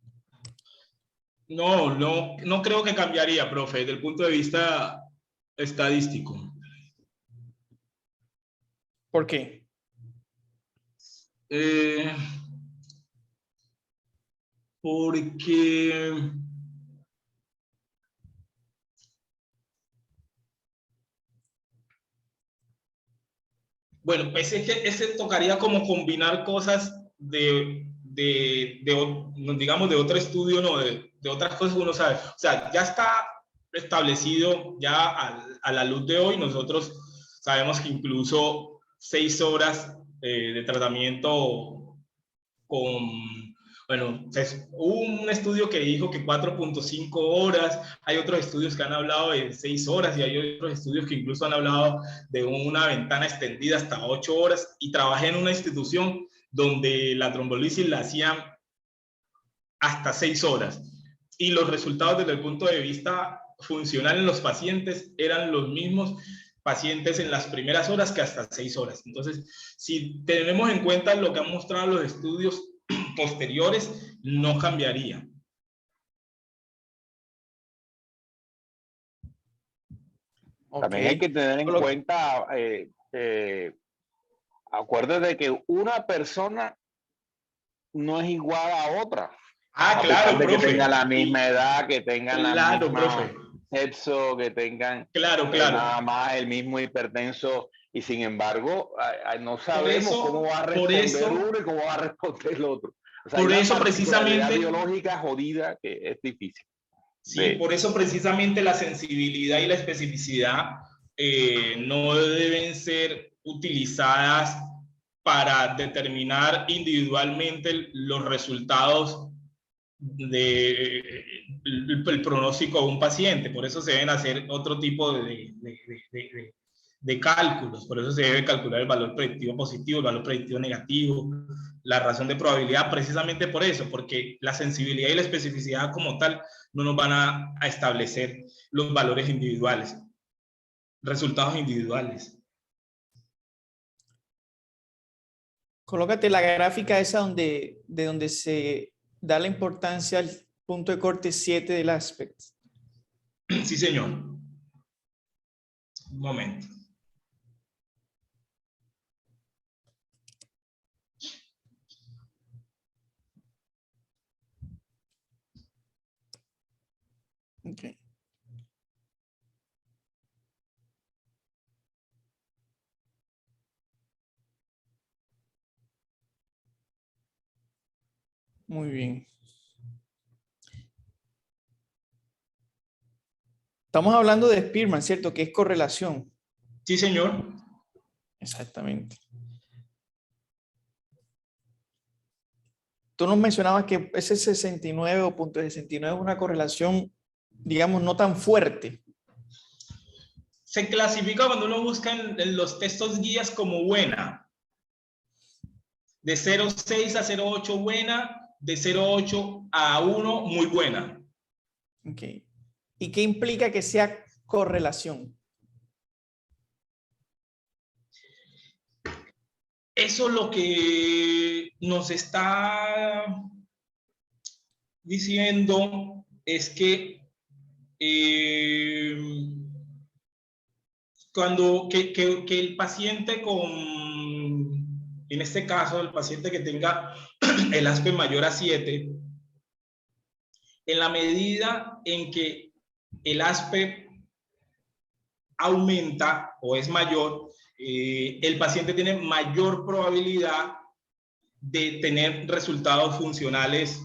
No creo que cambiaría, profe, desde el punto de vista estadístico. ¿Por qué? Porque bueno, pues es que ese tocaría como combinar cosas digamos, de otro estudio, no, de otras cosas que uno sabe. O sea, ya está establecido, ya a la luz de hoy, nosotros sabemos que incluso 6 horas de tratamiento bueno, hubo un estudio que dijo que 4.5 horas, hay otros estudios que han hablado de 6 horas y hay otros estudios que incluso han hablado de una ventana extendida hasta 8 horas, y trabajé en una institución donde la trombolisis la hacían hasta 6 horas y los resultados desde el punto de vista funcional en los pacientes eran los mismos pacientes en las primeras horas que hasta 6 horas. Entonces, si tenemos en cuenta lo que han mostrado los estudios posteriores, no cambiaría. También hay que tener en cuenta, acuérdate de que una persona no es igual a otra. Claro, de profe. que tengan la misma edad, que tengan la misma profe. sexo, que tengan claro. nada más el mismo hipertenso, y sin embargo no sabemos cómo va a responder uno y cómo va a responder el otro. O sea, por hay eso una particularidad precisamente biológica jodida que es difícil. Sí, por eso precisamente la sensibilidad y la especificidad no deben ser utilizadas para determinar individualmente los resultados del pronóstico de un paciente. Por eso se deben hacer otro tipo de cálculos. Por eso se debe calcular el valor predictivo positivo, el valor predictivo negativo, la razón de probabilidad, precisamente por eso, porque la sensibilidad y la especificidad como tal no nos van a establecer los valores individuales, resultados individuales. Colócate la gráfica esa de donde se da la importancia al punto de corte 7 del aspect. Sí, señor. Un momento. Okay. Muy bien. Estamos hablando de Spearman, ¿cierto? Que es correlación. Sí, señor. Exactamente. Tú nos mencionabas que ese 69 o punto 69 es una correlación, digamos, no tan fuerte. Se clasifica cuando uno busca en los textos guías como buena. De 0.6 a 0.8 buena, de 0.8 a 1 muy buena. Ok. ¿Y qué implica que sea correlación? Eso es lo que nos está diciendo es que que el paciente en este caso, el paciente que tenga el ASPE mayor a 7, en la medida en que el ASPE aumenta o es mayor, el paciente tiene mayor probabilidad de tener resultados funcionales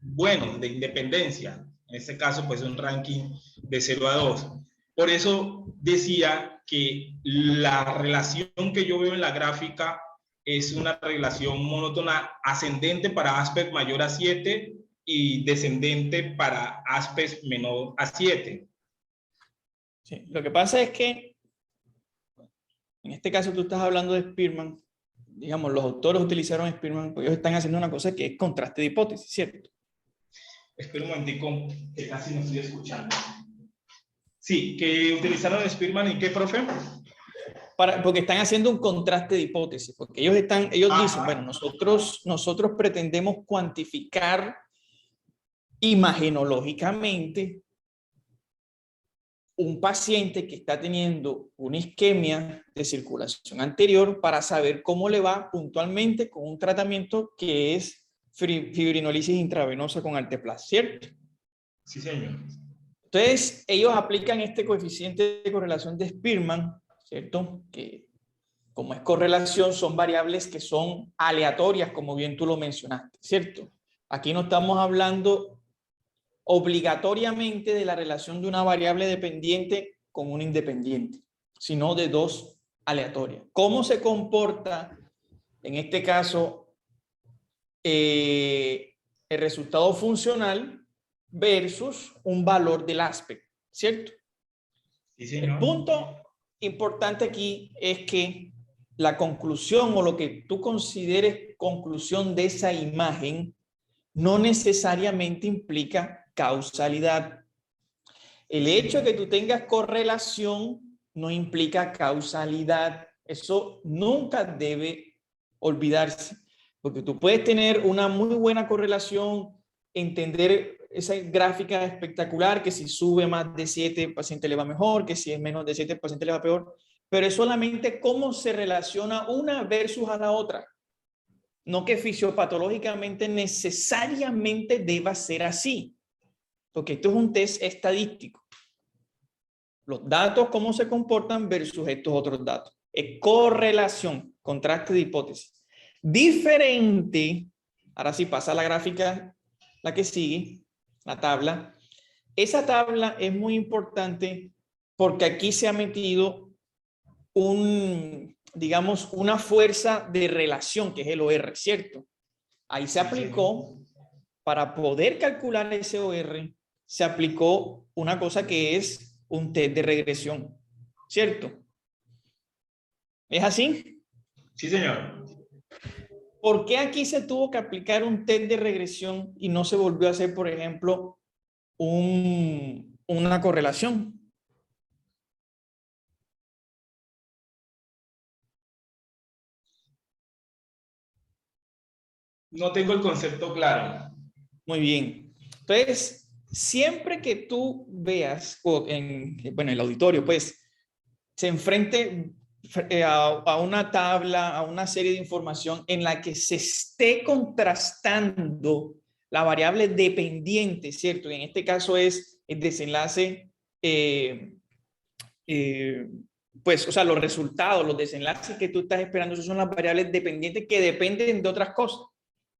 buenos, de independencia. En este caso, pues un ranking de 0 a 2. Por eso decía que la relación que yo veo en la gráfica es una relación monótona ascendente para aspects mayor a 7 y descendente para aspects menor a 7. Sí. Lo que pasa es que, en este caso tú estás hablando de Spearman, digamos, los autores utilizaron Spearman, pues ellos están haciendo una cosa que es contraste de hipótesis, ¿cierto? Espera un momentico, que casi no estoy escuchando. Sí, que utilizaron Spearman y qué, profe. Porque están haciendo un contraste de hipótesis, porque ellos dicen, bueno, nosotros pretendemos cuantificar imagenológicamente un paciente que está teniendo una isquemia de circulación anterior para saber cómo le va puntualmente con un tratamiento que es fibrinólisis intravenosa con Alteplas, ¿cierto? Sí, señor. Entonces, ellos aplican este coeficiente de correlación de Spearman, ¿cierto? Que como es correlación, son variables que son aleatorias, como bien tú lo mencionaste, ¿cierto? Aquí no estamos hablando obligatoriamente de la relación de una variable dependiente con una independiente, sino de dos aleatorias. ¿Cómo se comporta, en este caso, el resultado funcional versus un valor del aspecto, ¿cierto? Sí, señor. El punto importante aquí es que la conclusión o lo que tú consideres conclusión de esa imagen no necesariamente implica causalidad. El hecho de que tú tengas correlación no implica causalidad. Eso nunca debe olvidarse, porque tú puedes tener una muy buena correlación, entender esa gráfica espectacular, que si sube más de 7 el paciente le va mejor, que si es menos de 7 el paciente le va peor, pero es solamente cómo se relaciona una versus a la otra. No que fisiopatológicamente necesariamente deba ser así, porque esto es un test estadístico. Los datos, cómo se comportan versus estos otros datos. Es correlación, contraste de hipótesis. Diferente, ahora sí pasa la gráfica, la que sigue, la tabla. Esa tabla es muy importante porque aquí se ha metido digamos, una fuerza de relación, que es el OR, ¿cierto? Ahí se aplicó, para poder calcular ese OR, se aplicó una cosa que es un test de regresión, ¿cierto? ¿Es así? Sí, señor. ¿Por qué aquí se tuvo que aplicar un test de regresión y no se volvió a hacer, por ejemplo, una correlación? No tengo el concepto claro. Muy bien. Entonces, siempre que tú veas, bueno, el auditorio, pues, se enfrente a una tabla, a una serie de información en la que se esté contrastando la variable dependiente, ¿cierto? Y en este caso es el desenlace, pues, o sea, los resultados, los desenlaces que tú estás esperando, esos son las variables dependientes que dependen de otras cosas.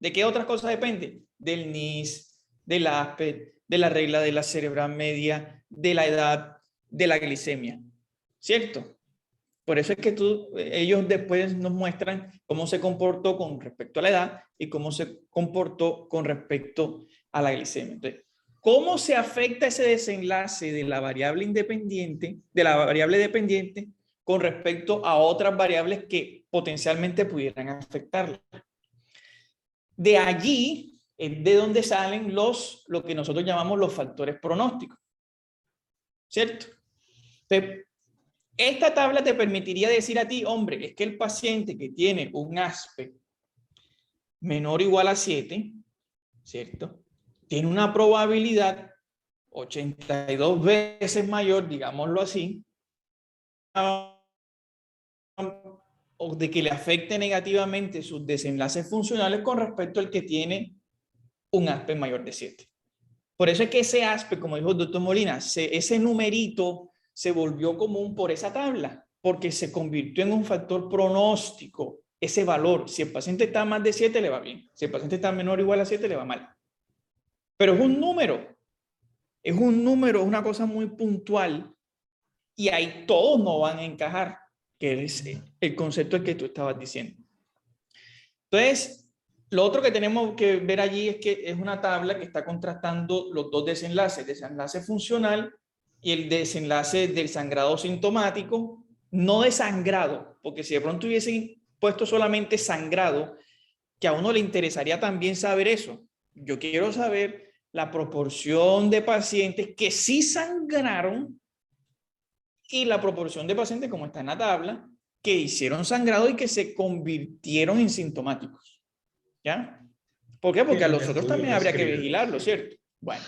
¿De qué otras cosas dependen? Del NIS, del ASPET, de la regla de la cerebral media, de la edad, de la glicemia, ¿cierto? Por eso es que ellos después nos muestran cómo se comportó con respecto a la edad y cómo se comportó con respecto a la glicemia. Entonces, ¿cómo se afecta ese desenlace de la variable independiente, de la variable dependiente, con respecto a otras variables que potencialmente pudieran afectarla? De allí es de donde salen lo que nosotros llamamos los factores pronósticos, ¿cierto? Entonces, esta tabla te permitiría decir a ti, hombre, es que el paciente que tiene un ASPE menor o igual a 7, ¿cierto? Tiene una probabilidad 82 veces mayor, digámoslo así, o de que le afecte negativamente sus desenlaces funcionales con respecto al que tiene un ASPE mayor de 7. Por eso es que ese ASPE, como dijo el doctor Molina, ese numerito se volvió común por esa tabla, porque se convirtió en un factor pronóstico, ese valor. Si el paciente está más de 7, le va bien. Si el paciente está menor o igual a 7, le va mal. Pero es un número, es una cosa muy puntual, y ahí todos no van a encajar, que es el concepto que tú estabas diciendo. Entonces, lo otro que tenemos que ver allí es que es una tabla que está contrastando los dos desenlaces, el desenlace funcional y el desenlace del sangrado sintomático, no de sangrado, porque si de pronto hubiesen puesto solamente sangrado, que a uno le interesaría también saber eso. Yo quiero saber la proporción de pacientes que sí sangraron y la proporción de pacientes, como está en la tabla, que hicieron sangrado y que se convirtieron en sintomáticos. ¿Ya? ¿Por qué? Porque a los otros también habría que vigilarlo, ¿cierto? Bueno.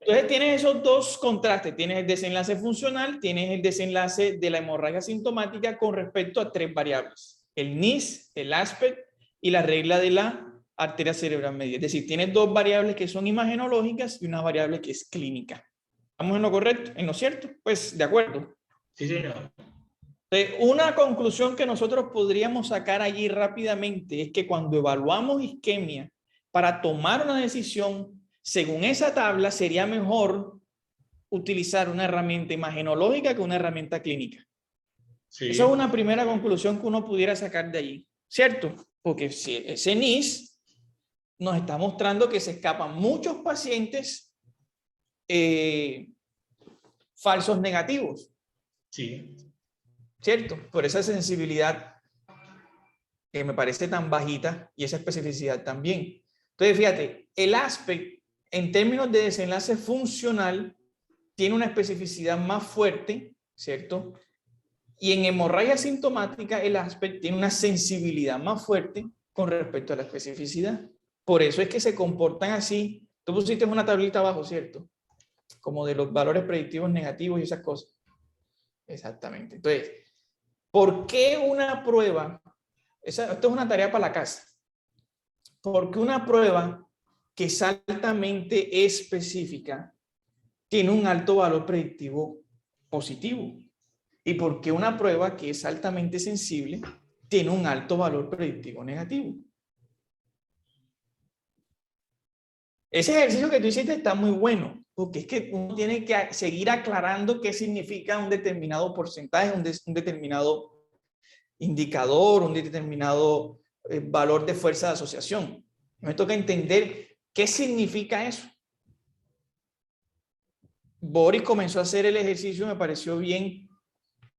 Entonces tienes esos dos contrastes. Tienes el desenlace funcional, tienes el desenlace de la hemorragia sintomática con respecto a 3 variables. El NIS, el ASPECT y la regla de la arteria cerebral media. Es decir, tienes 2 variables que son imagenológicas y una variable que es clínica. ¿Estamos en lo correcto? ¿En lo cierto? Pues de acuerdo. Sí, señor. Una conclusión que nosotros podríamos sacar allí rápidamente es que cuando evaluamos isquemia para tomar una decisión, según esa tabla, sería mejor utilizar una herramienta imagenológica que una herramienta clínica. Sí. Esa es una primera conclusión que uno pudiera sacar de allí, ¿cierto? Porque si ese NIS nos está mostrando que se escapan muchos pacientes falsos negativos. Sí. ¿Cierto? Por esa sensibilidad que me parece tan bajita y esa especificidad también. Entonces, fíjate, el ASPECT en términos de desenlace funcional tiene una especificidad más fuerte, ¿cierto? Y en hemorragia sintomática el ASPECT tiene una sensibilidad más fuerte con respecto a la especificidad. Por eso es que se comportan así. Tú pusiste una tablita abajo, ¿cierto? Como de los valores predictivos negativos y esas cosas. Exactamente. Entonces, ¿por qué una prueba? Esto es una tarea para la casa. ¿Por qué una prueba que es altamente específica tiene un alto valor predictivo positivo? ¿Y por qué una prueba que es altamente sensible tiene un alto valor predictivo negativo? Ese ejercicio que tú hiciste está muy bueno, porque es que uno tiene que seguir aclarando qué significa un determinado porcentaje, un determinado indicador, un determinado valor de fuerza de asociación. Me toca entender qué significa eso. Boris comenzó a hacer el ejercicio, me pareció bien.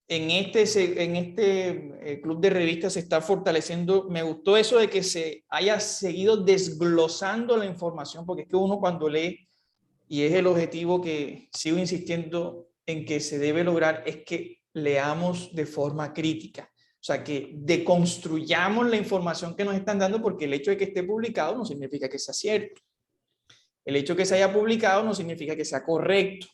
En este club de revistas se está fortaleciendo. Me gustó eso de que se haya seguido desglosando la información, porque es que uno cuando lee, y es el objetivo que sigo insistiendo en que se debe lograr, es que leamos de forma crítica. O sea, que deconstruyamos la información que nos están dando, porque el hecho de que esté publicado no significa que sea cierto. El hecho de que se haya publicado no significa que sea correcto.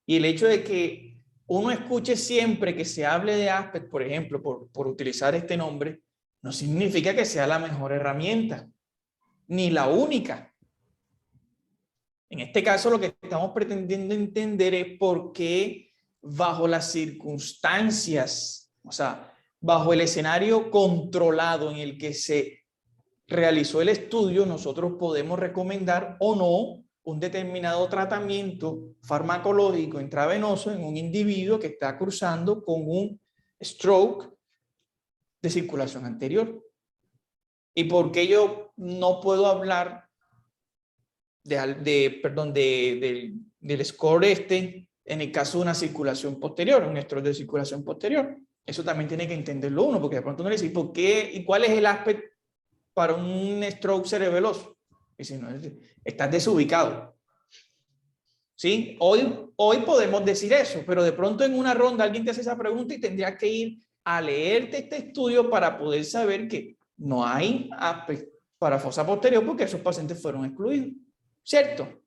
Y el hecho de que uno escuche siempre que se hable de ASPECT, por ejemplo, por utilizar este nombre, no significa que sea la mejor herramienta, ni la única. En este caso, lo que estamos pretendiendo entender es por qué bajo las circunstancias, o sea, bajo el escenario controlado en el que se realizó el estudio, nosotros podemos recomendar o no un determinado tratamiento farmacológico intravenoso en un individuo que está cursando con un stroke de circulación anterior. ¿Y por qué yo no puedo hablar del score en el caso de una circulación posterior, un stroke de circulación posterior? Eso también tiene que entenderlo uno, porque de pronto uno le dice, ¿por qué y cuál es el aspecto para un stroke cerebeloso? Y si no, estás desubicado. ¿Sí? Hoy podemos decir eso, pero de pronto en una ronda alguien te hace esa pregunta y tendrías que ir a leerte este estudio para poder saber que no hay aspecto para fosa posterior porque esos pacientes fueron excluidos. ¿Cierto?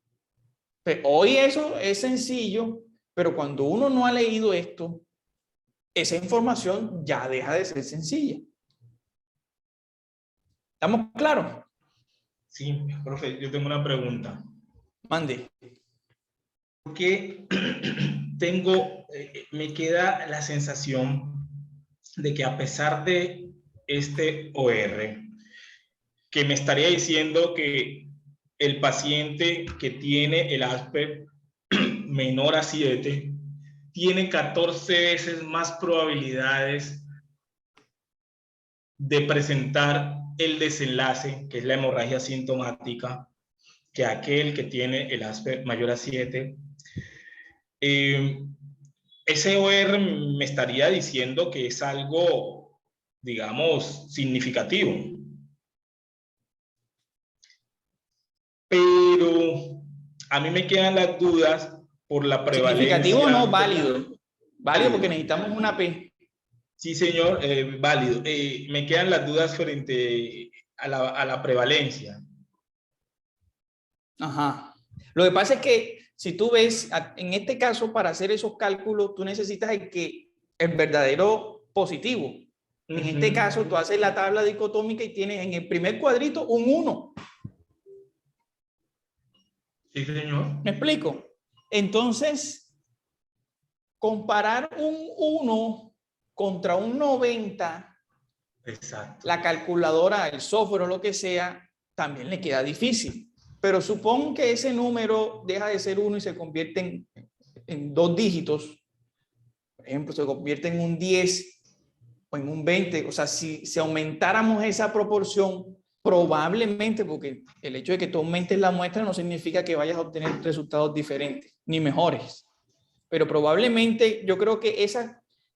Pero hoy eso es sencillo, pero cuando uno no ha leído esto, esa información ya deja de ser sencilla. ¿Estamos claros? Sí, profe, yo tengo una pregunta. Mande. Porque me queda la sensación de que a pesar de este OR, que me estaría diciendo que el paciente que tiene el ASPE menor a 7 tiene 14 veces más probabilidades de presentar el desenlace, que es la hemorragia sintomática, que aquel que tiene el ASPE mayor a 7. Ese OR me estaría diciendo que es algo, digamos, significativo. Pero a mí me quedan las dudas por la prevalencia. Significativo no, válido. Válido porque necesitamos una P. Sí, señor, válido. Me quedan las dudas frente a la prevalencia. Ajá. Lo que pasa es que si tú ves, en este caso, para hacer esos cálculos, tú necesitas el verdadero positivo. En este caso, tú haces la tabla dicotómica y tienes en el primer cuadrito un 1. Sí, señor. ¿Me explico? Entonces, comparar un 1 contra un 90, exacto, la calculadora, el software o lo que sea, también le queda difícil. Pero supón que ese número deja de ser 1 y se convierte en 2 dígitos. Por ejemplo, se convierte en un 10 o en un 20. O sea, si aumentáramos esa proporción, probablemente, porque el hecho de que tú aumentes la muestra no significa que vayas a obtener resultados diferentes ni mejores. Pero probablemente yo creo que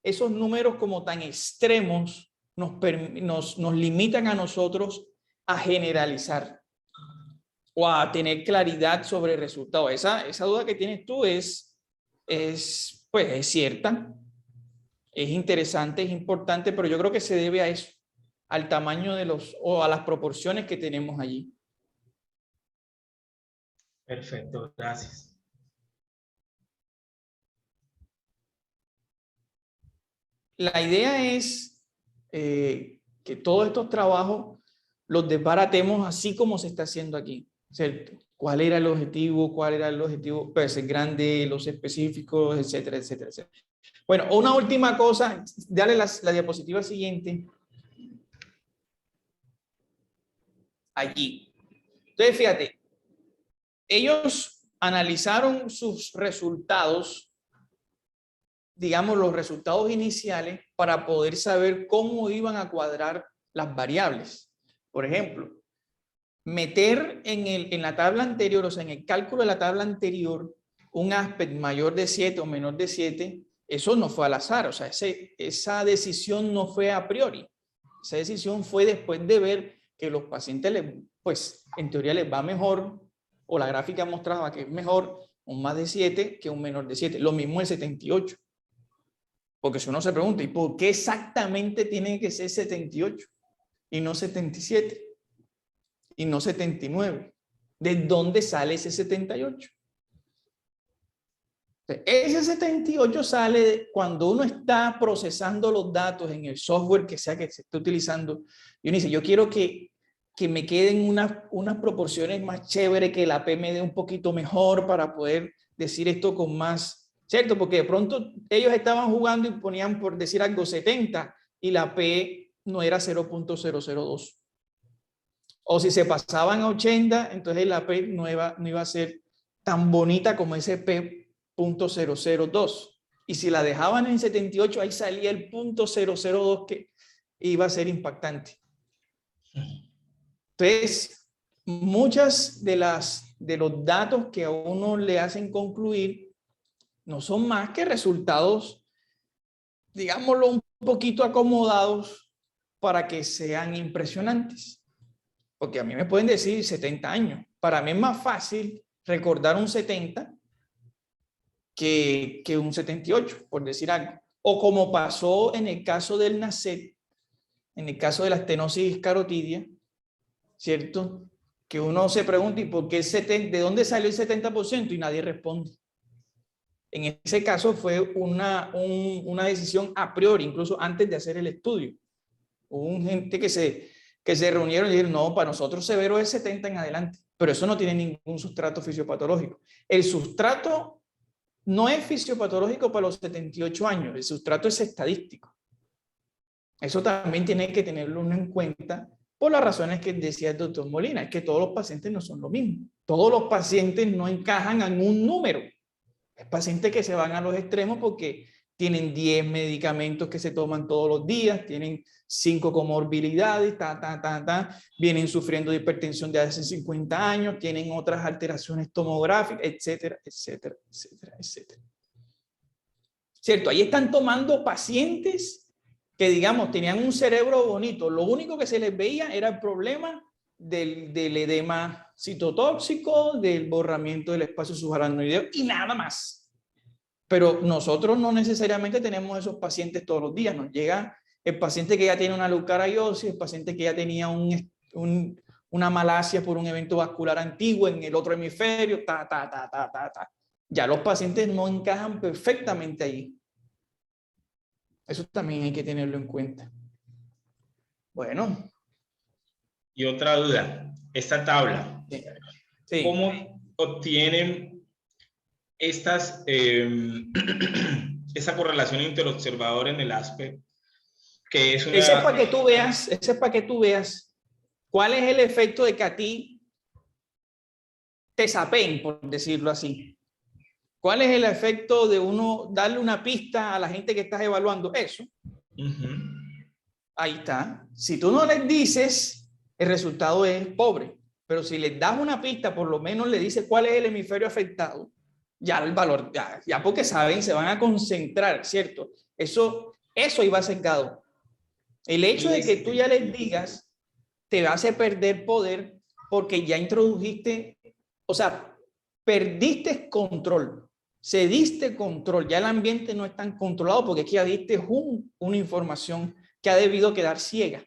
esos números como tan extremos nos limitan a nosotros a generalizar o a tener claridad sobre el resultado. Esa duda que tienes tú es cierta, es interesante, es importante, pero yo creo que se debe a eso, al tamaño o a las proporciones que tenemos allí. Perfecto, gracias. La idea es que todos estos trabajos los desbaratemos así como se está haciendo aquí, ¿cierto? ¿Cuál era el objetivo? ¿Cuál era el objetivo? Pues el grande, los específicos, etcétera, etcétera, etcétera. Bueno, una última cosa, dale la diapositiva siguiente. Allí. Entonces, fíjate, ellos analizaron sus resultados, digamos, los resultados iniciales para poder saber cómo iban a cuadrar las variables. Por ejemplo, meter en la tabla anterior, o sea, en el cálculo de la tabla anterior, un aspecto mayor de 7 o menor de 7, eso no fue al azar, o sea, esa decisión no fue a priori. Esa decisión fue después de ver que los pacientes, pues, en teoría les va mejor, o la gráfica mostraba que es mejor un más de 7 que un menor de 7. Lo mismo el 78. Porque si uno se pregunta, ¿y por qué exactamente tiene que ser 78 y no 77? Y no 79. ¿De dónde sale ese 78? Ese 78 sale cuando uno está procesando los datos en el software que sea que se esté utilizando. Y uno dice, yo quiero que me queden unas proporciones más chéveres, que la P me dé un poquito mejor para poder decir esto con más, ¿cierto? Porque de pronto ellos estaban jugando y ponían, por decir algo, 70 y la P no era 0.002. O si se pasaban a 80, entonces la P no iba a ser tan bonita como ese P.002. Y si la dejaban en 78, ahí salía el .002 que iba a ser impactante. Entonces, muchas de los datos que a uno le hacen concluir no son más que resultados, digámoslo, un poquito acomodados para que sean impresionantes. Porque a mí me pueden decir 70 años. Para mí es más fácil recordar un 70 que un 78, por decir algo. O como pasó en el caso del NASCET, en el caso de la estenosis carotidia, ¿cierto? Que uno se pregunta, ¿y por qué de dónde salió el 70%? Y nadie responde. En ese caso fue una decisión a priori, incluso antes de hacer el estudio. Hubo gente que se reunieron y dijeron, no, para nosotros severo es 70 en adelante, pero eso no tiene ningún sustrato fisiopatológico. El sustrato no es fisiopatológico para los 78 años, el sustrato es estadístico. Eso también tiene que tenerlo uno en cuenta por las razones que decía el doctor Molina, es que todos los pacientes no son lo mismo. Todos los pacientes no encajan en un número. Hay pacientes que se van a los extremos porque tienen 10 medicamentos que se toman todos los días, tienen 5 comorbilidades, vienen sufriendo de hipertensión de hace 50 años, tienen otras alteraciones tomográficas, etcétera, etcétera, etcétera, etcétera. ¿Cierto? Ahí están tomando pacientes que, digamos, tenían un cerebro bonito. Lo único que se les veía era el problema del edema citotóxico, del borramiento del espacio subaracnoideo y nada más. Pero nosotros no necesariamente tenemos esos pacientes todos los días. Nos llega el paciente que ya tiene una leucariosis, el paciente que ya tenía una malasia por un evento vascular antiguo en el otro hemisferio, Ya los pacientes no encajan perfectamente ahí. Eso también hay que tenerlo en cuenta. Bueno. Y otra duda, esta tabla, Sí. ¿cómo obtienen esa correlación interobservador en el ASPE? Que es una... Ese es para que tú veas cuál es el efecto de que a ti te sapeen, por decirlo así. ¿Cuál es el efecto de uno darle una pista a la gente que estás evaluando? Eso. Ahí está. Si tú no les dices, el resultado es pobre. Pero si les das una pista, por lo menos le dices cuál es el hemisferio afectado, ya el valor, ya porque saben, se van a concentrar, ¿cierto? Eso iba sesgado. El hecho de que tú ya les digas te hace perder poder porque ya introdujiste, o sea, perdiste control, cediste control, ya el ambiente no es tan controlado porque aquí ya diste una información que ha debido quedar ciega.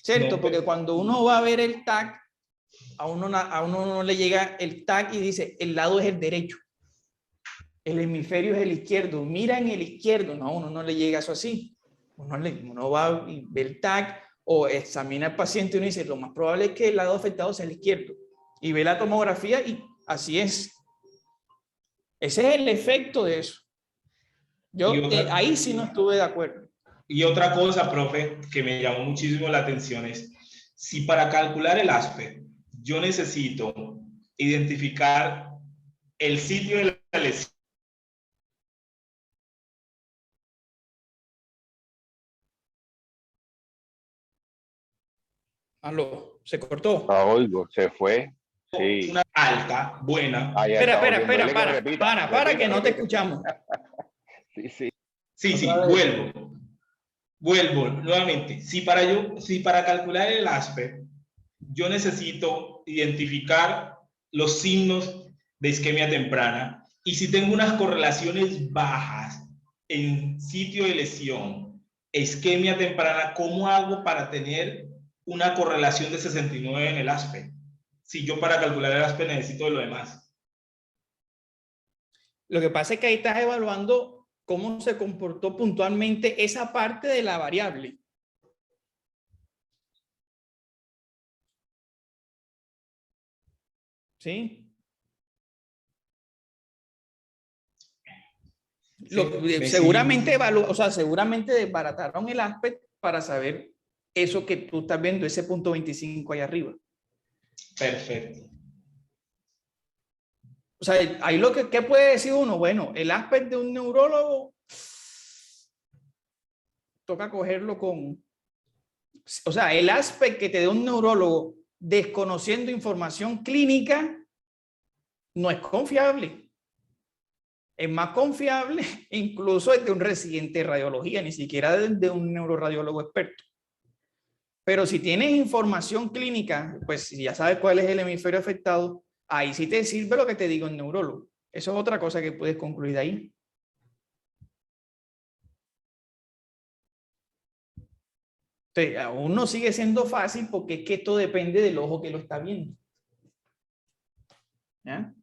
¿Cierto? Porque cuando uno va a ver el TAC, a uno no le llega el TAC y dice, el lado es el derecho. El hemisferio es el izquierdo. Mira en el izquierdo. No, a uno no le llega eso así. Uno va y ve el TAC o examina al paciente y uno dice, lo más probable es que el lado afectado sea el izquierdo. Y ve la tomografía y así es. Ese es el efecto de eso. Yo ahí sí no estuve de acuerdo. Y otra cosa, profe, que me llamó muchísimo la atención es, si para calcular el ASPE yo necesito identificar el sitio de la lesión. Aló, se cortó. Oigo, se fue. Sí. Una alta, buena. Espera, para que no te escuchamos. Sí, vuelvo nuevamente. Si para calcular el ASPE yo necesito identificar los signos de isquemia temprana y si tengo unas correlaciones bajas en sitio de lesión, isquemia temprana, ¿cómo hago para tener una correlación de 69 en el ASPE? Si yo para calcular el ASPE necesito de lo demás. Lo que pasa es que ahí estás evaluando cómo se comportó puntualmente esa parte de la variable. ¿Sí? Seguramente seguramente desbarataron el ASPE para saber eso que tú estás viendo, ese punto 25 ahí arriba. Perfecto. O sea, ahí lo que ¿qué puede decir uno? Bueno, el aspecto de un neurólogo toca cogerlo con... O sea, el aspecto que te dé un neurólogo desconociendo información clínica no es confiable. Es más confiable incluso de un residente de radiología, ni siquiera de un neuroradiólogo experto. Pero si tienes información clínica, pues si ya sabes cuál es el hemisferio afectado, ahí sí te sirve lo que te digo el neurólogo. Eso es otra cosa que puedes concluir de ahí. Entonces, aún no sigue siendo fácil porque es que esto depende del ojo que lo está viendo. ¿Ya?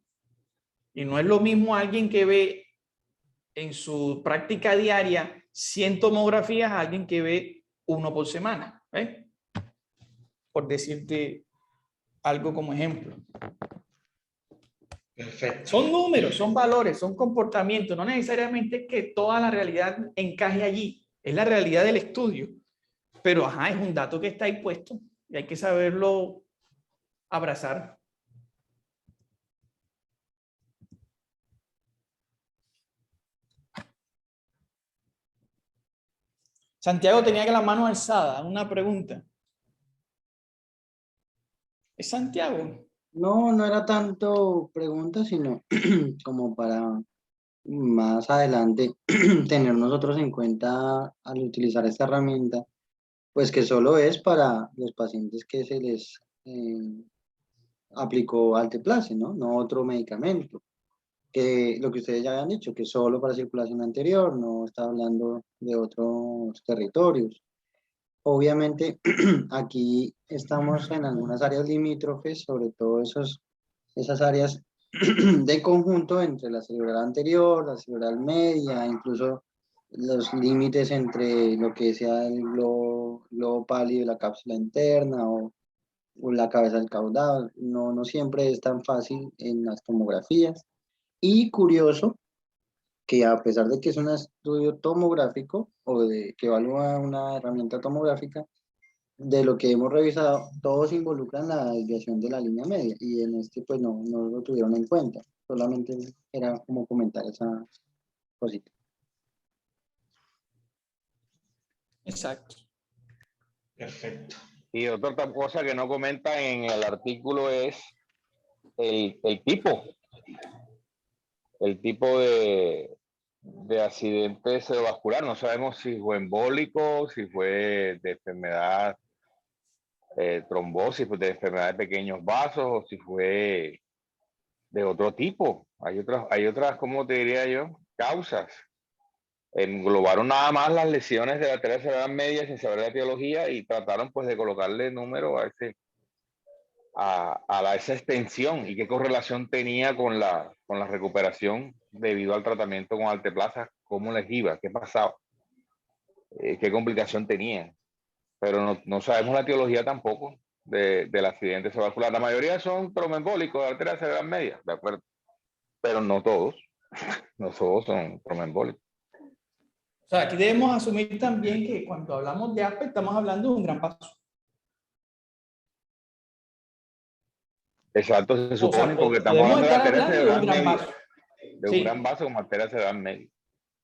Y no es lo mismo alguien que ve en su práctica diaria 100 tomografías a alguien que ve 1 por semana. ¿Ves? Por decirte algo como ejemplo. Perfecto. Son números, son valores, son comportamientos. No necesariamente es que toda la realidad encaje allí. Es la realidad del estudio. Pero ajá, es un dato que está ahí puesto y hay que saberlo abrazar. Santiago tenía que la mano alzada. Una pregunta. ¿Es Santiago? No, no era tanto pregunta, sino como para más adelante tener nosotros en cuenta al utilizar esta herramienta, pues que solo es para los pacientes que se les aplicó Alteplase, ¿no? No otro medicamento. Que lo que ustedes ya habían dicho, que solo para circulación anterior, no está hablando de otros territorios. Obviamente, aquí estamos en algunas áreas limítrofes, sobre todo esas áreas de conjunto entre la cerebral anterior, la cerebral media, incluso los límites entre lo que sea el globo pálido y la cápsula interna o la cabeza del caudal. No, no siempre es tan fácil en las tomografías. Y curioso que a pesar de que es un estudio tomográfico o de que evalúa una herramienta tomográfica, de lo que hemos revisado, todos involucran la desviación de la línea media y en este pues no, no lo tuvieron en cuenta, solamente era como comentar esa cosita. Exacto. Perfecto. Y otra cosa que no comenta en el artículo es el tipo de accidente cerebrovascular. No sabemos si fue embólico, si fue de enfermedad trombosis, pues de enfermedad de pequeños vasos, o si fue de otro tipo. Hay otras, ¿cómo te diría yo? Causas. Englobaron nada más las lesiones de la arteria cerebral media sin saber la etiología y trataron pues de colocarle número a esa extensión y qué correlación tenía con la recuperación debido al tratamiento con Alteplasa, cómo les iba, qué pasaba, qué complicación tenía. Pero no sabemos la etiología tampoco del accidente cerebrovascular. La mayoría son tromboembólicos de arteria cerebral media, ¿de acuerdo? Pero no todos, no todos son tromboembólicos. O sea, aquí debemos asumir también que cuando hablamos de ASPE estamos hablando de un gran paso. Exacto, se supone, porque estamos podemos hablando de la estar arteria hablando de un cerebral gran media, vaso. de un gran vaso como arteria cerebral media.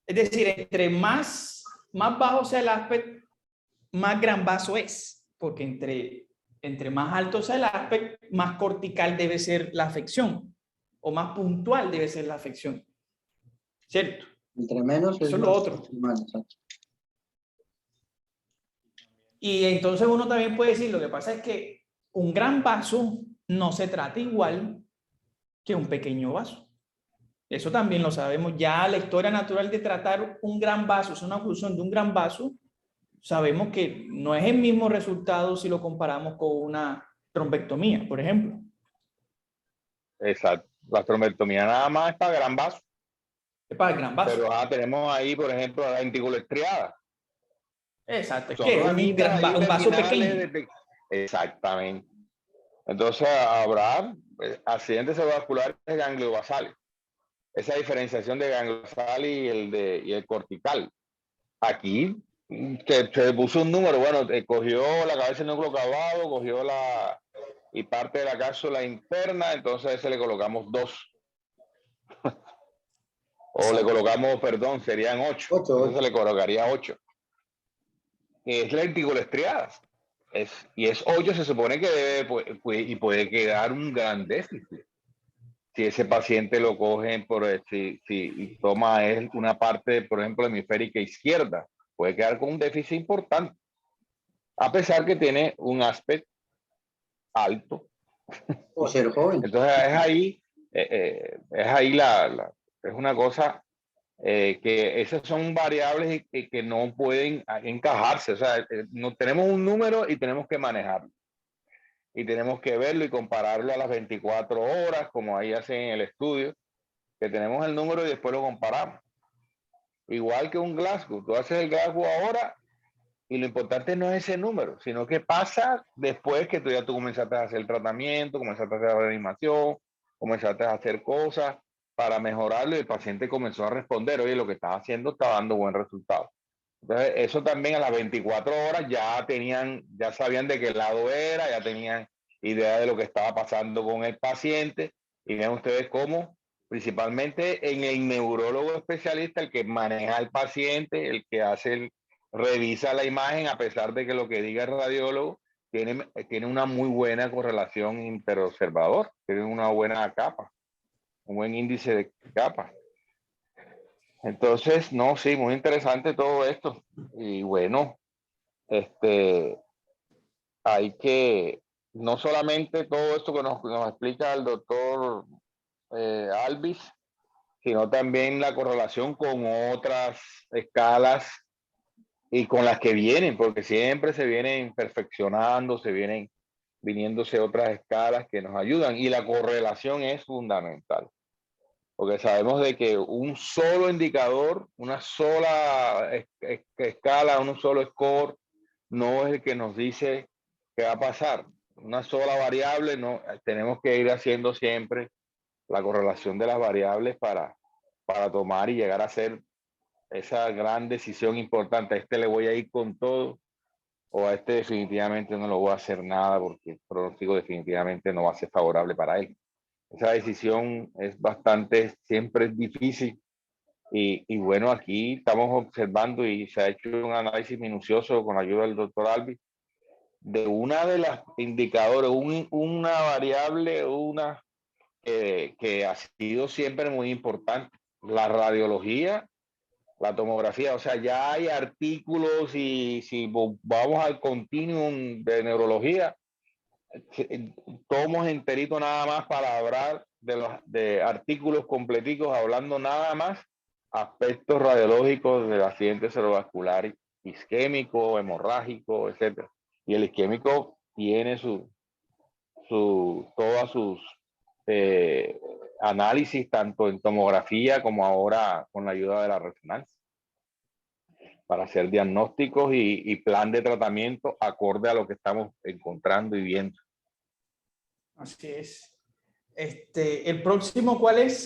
Es decir, entre más bajo sea el aspecto, más gran vaso es, porque entre más alto sea el aspecto, más cortical debe ser la afección, o más puntual debe ser la afección. ¿Cierto? Entre menos es eso es lo otro. Mal, exacto. Y entonces uno también puede decir, lo que pasa es que un gran vaso no se trata igual que un pequeño vaso. Eso también lo sabemos. Ya la historia natural de tratar un gran vaso, es una oclusión de un gran vaso, sabemos que no es el mismo resultado si lo comparamos con una trombectomía, por ejemplo. Exacto. La trombectomía nada más es para gran vaso. Es para el gran vaso. Pero tenemos ahí, por ejemplo, la ventícula estriada. Exacto, es Son que es un vaso pequeño. Exactamente. Entonces habrá accidentes cerebrovasculares de ganglio basal. Esa diferenciación de ganglio basal y el cortical. Aquí que se puso un número, bueno, cogió la cabeza del núcleo cavado, cogió y parte de la cápsula interna, entonces a ese le colocamos 2. O le colocamos, perdón, serían 8. Entonces se le colocaría 8. Es lentícula estriada. Y es 8, se supone que debe, y puede quedar un gran déficit. Si ese paciente lo cogen y toma una parte, por ejemplo, hemisférica izquierda, puede quedar con un déficit importante. A pesar que tiene un aspecto alto. O ser joven. Entonces es ahí es una cosa que esas son variables que no pueden encajarse. O sea, no tenemos un número y tenemos que manejarlo. Y tenemos que verlo y compararlo a las 24 horas, como ahí hacen en el estudio, que tenemos el número y después lo comparamos. Igual que un Glasgow. Tú haces el Glasgow ahora y lo importante no es ese número, sino que pasa después que tú comenzaste a hacer el tratamiento, comenzaste a hacer la reanimación, comenzaste a hacer cosas para mejorarlo y el paciente comenzó a responder, oye, lo que estás haciendo está dando buen resultado. Entonces, eso también a las 24 horas ya sabían de qué lado era, ya tenían idea de lo que estaba pasando con el paciente. Y vean ustedes cómo, principalmente en el neurólogo especialista, el que maneja al paciente, el que revisa la imagen, a pesar de que lo que diga el radiólogo tiene una muy buena correlación interobservador, tiene una buena capa, un buen índice de capa. Entonces, no, sí, muy interesante todo esto. Y bueno, hay que, no solamente todo esto que nos explica el doctor Alvis, sino también la correlación con otras escalas y con las que vienen, porque siempre se vienen perfeccionando, se vienen viniéndose otras escalas que nos ayudan y la correlación es fundamental. Porque sabemos de que un solo indicador, una sola escala, un solo score, no es el que nos dice qué va a pasar. Una sola variable, no, tenemos que ir haciendo siempre la correlación de las variables para tomar y llegar a hacer esa gran decisión importante. A este le voy a ir con todo o a este definitivamente no lo voy a hacer nada porque el pronóstico definitivamente no va a ser favorable para él. Esa decisión siempre es difícil y bueno, aquí estamos observando y se ha hecho un análisis minucioso con la ayuda del doctor Alvis de una de las indicadores, una variable, que ha sido siempre muy importante, la radiología, la tomografía. O sea, ya hay artículos y si vamos al continuum de neurología, tomos enterito nada más para hablar de artículos completicos hablando nada más aspectos radiológicos del accidente cerebrovascular isquémico, hemorrágico, etcétera. Y el isquémico tiene todas sus análisis, tanto en tomografía como ahora con la ayuda de la resonancia, para hacer diagnósticos y plan de tratamiento acorde a lo que estamos encontrando y viendo. Así es. ¿El próximo cuál es?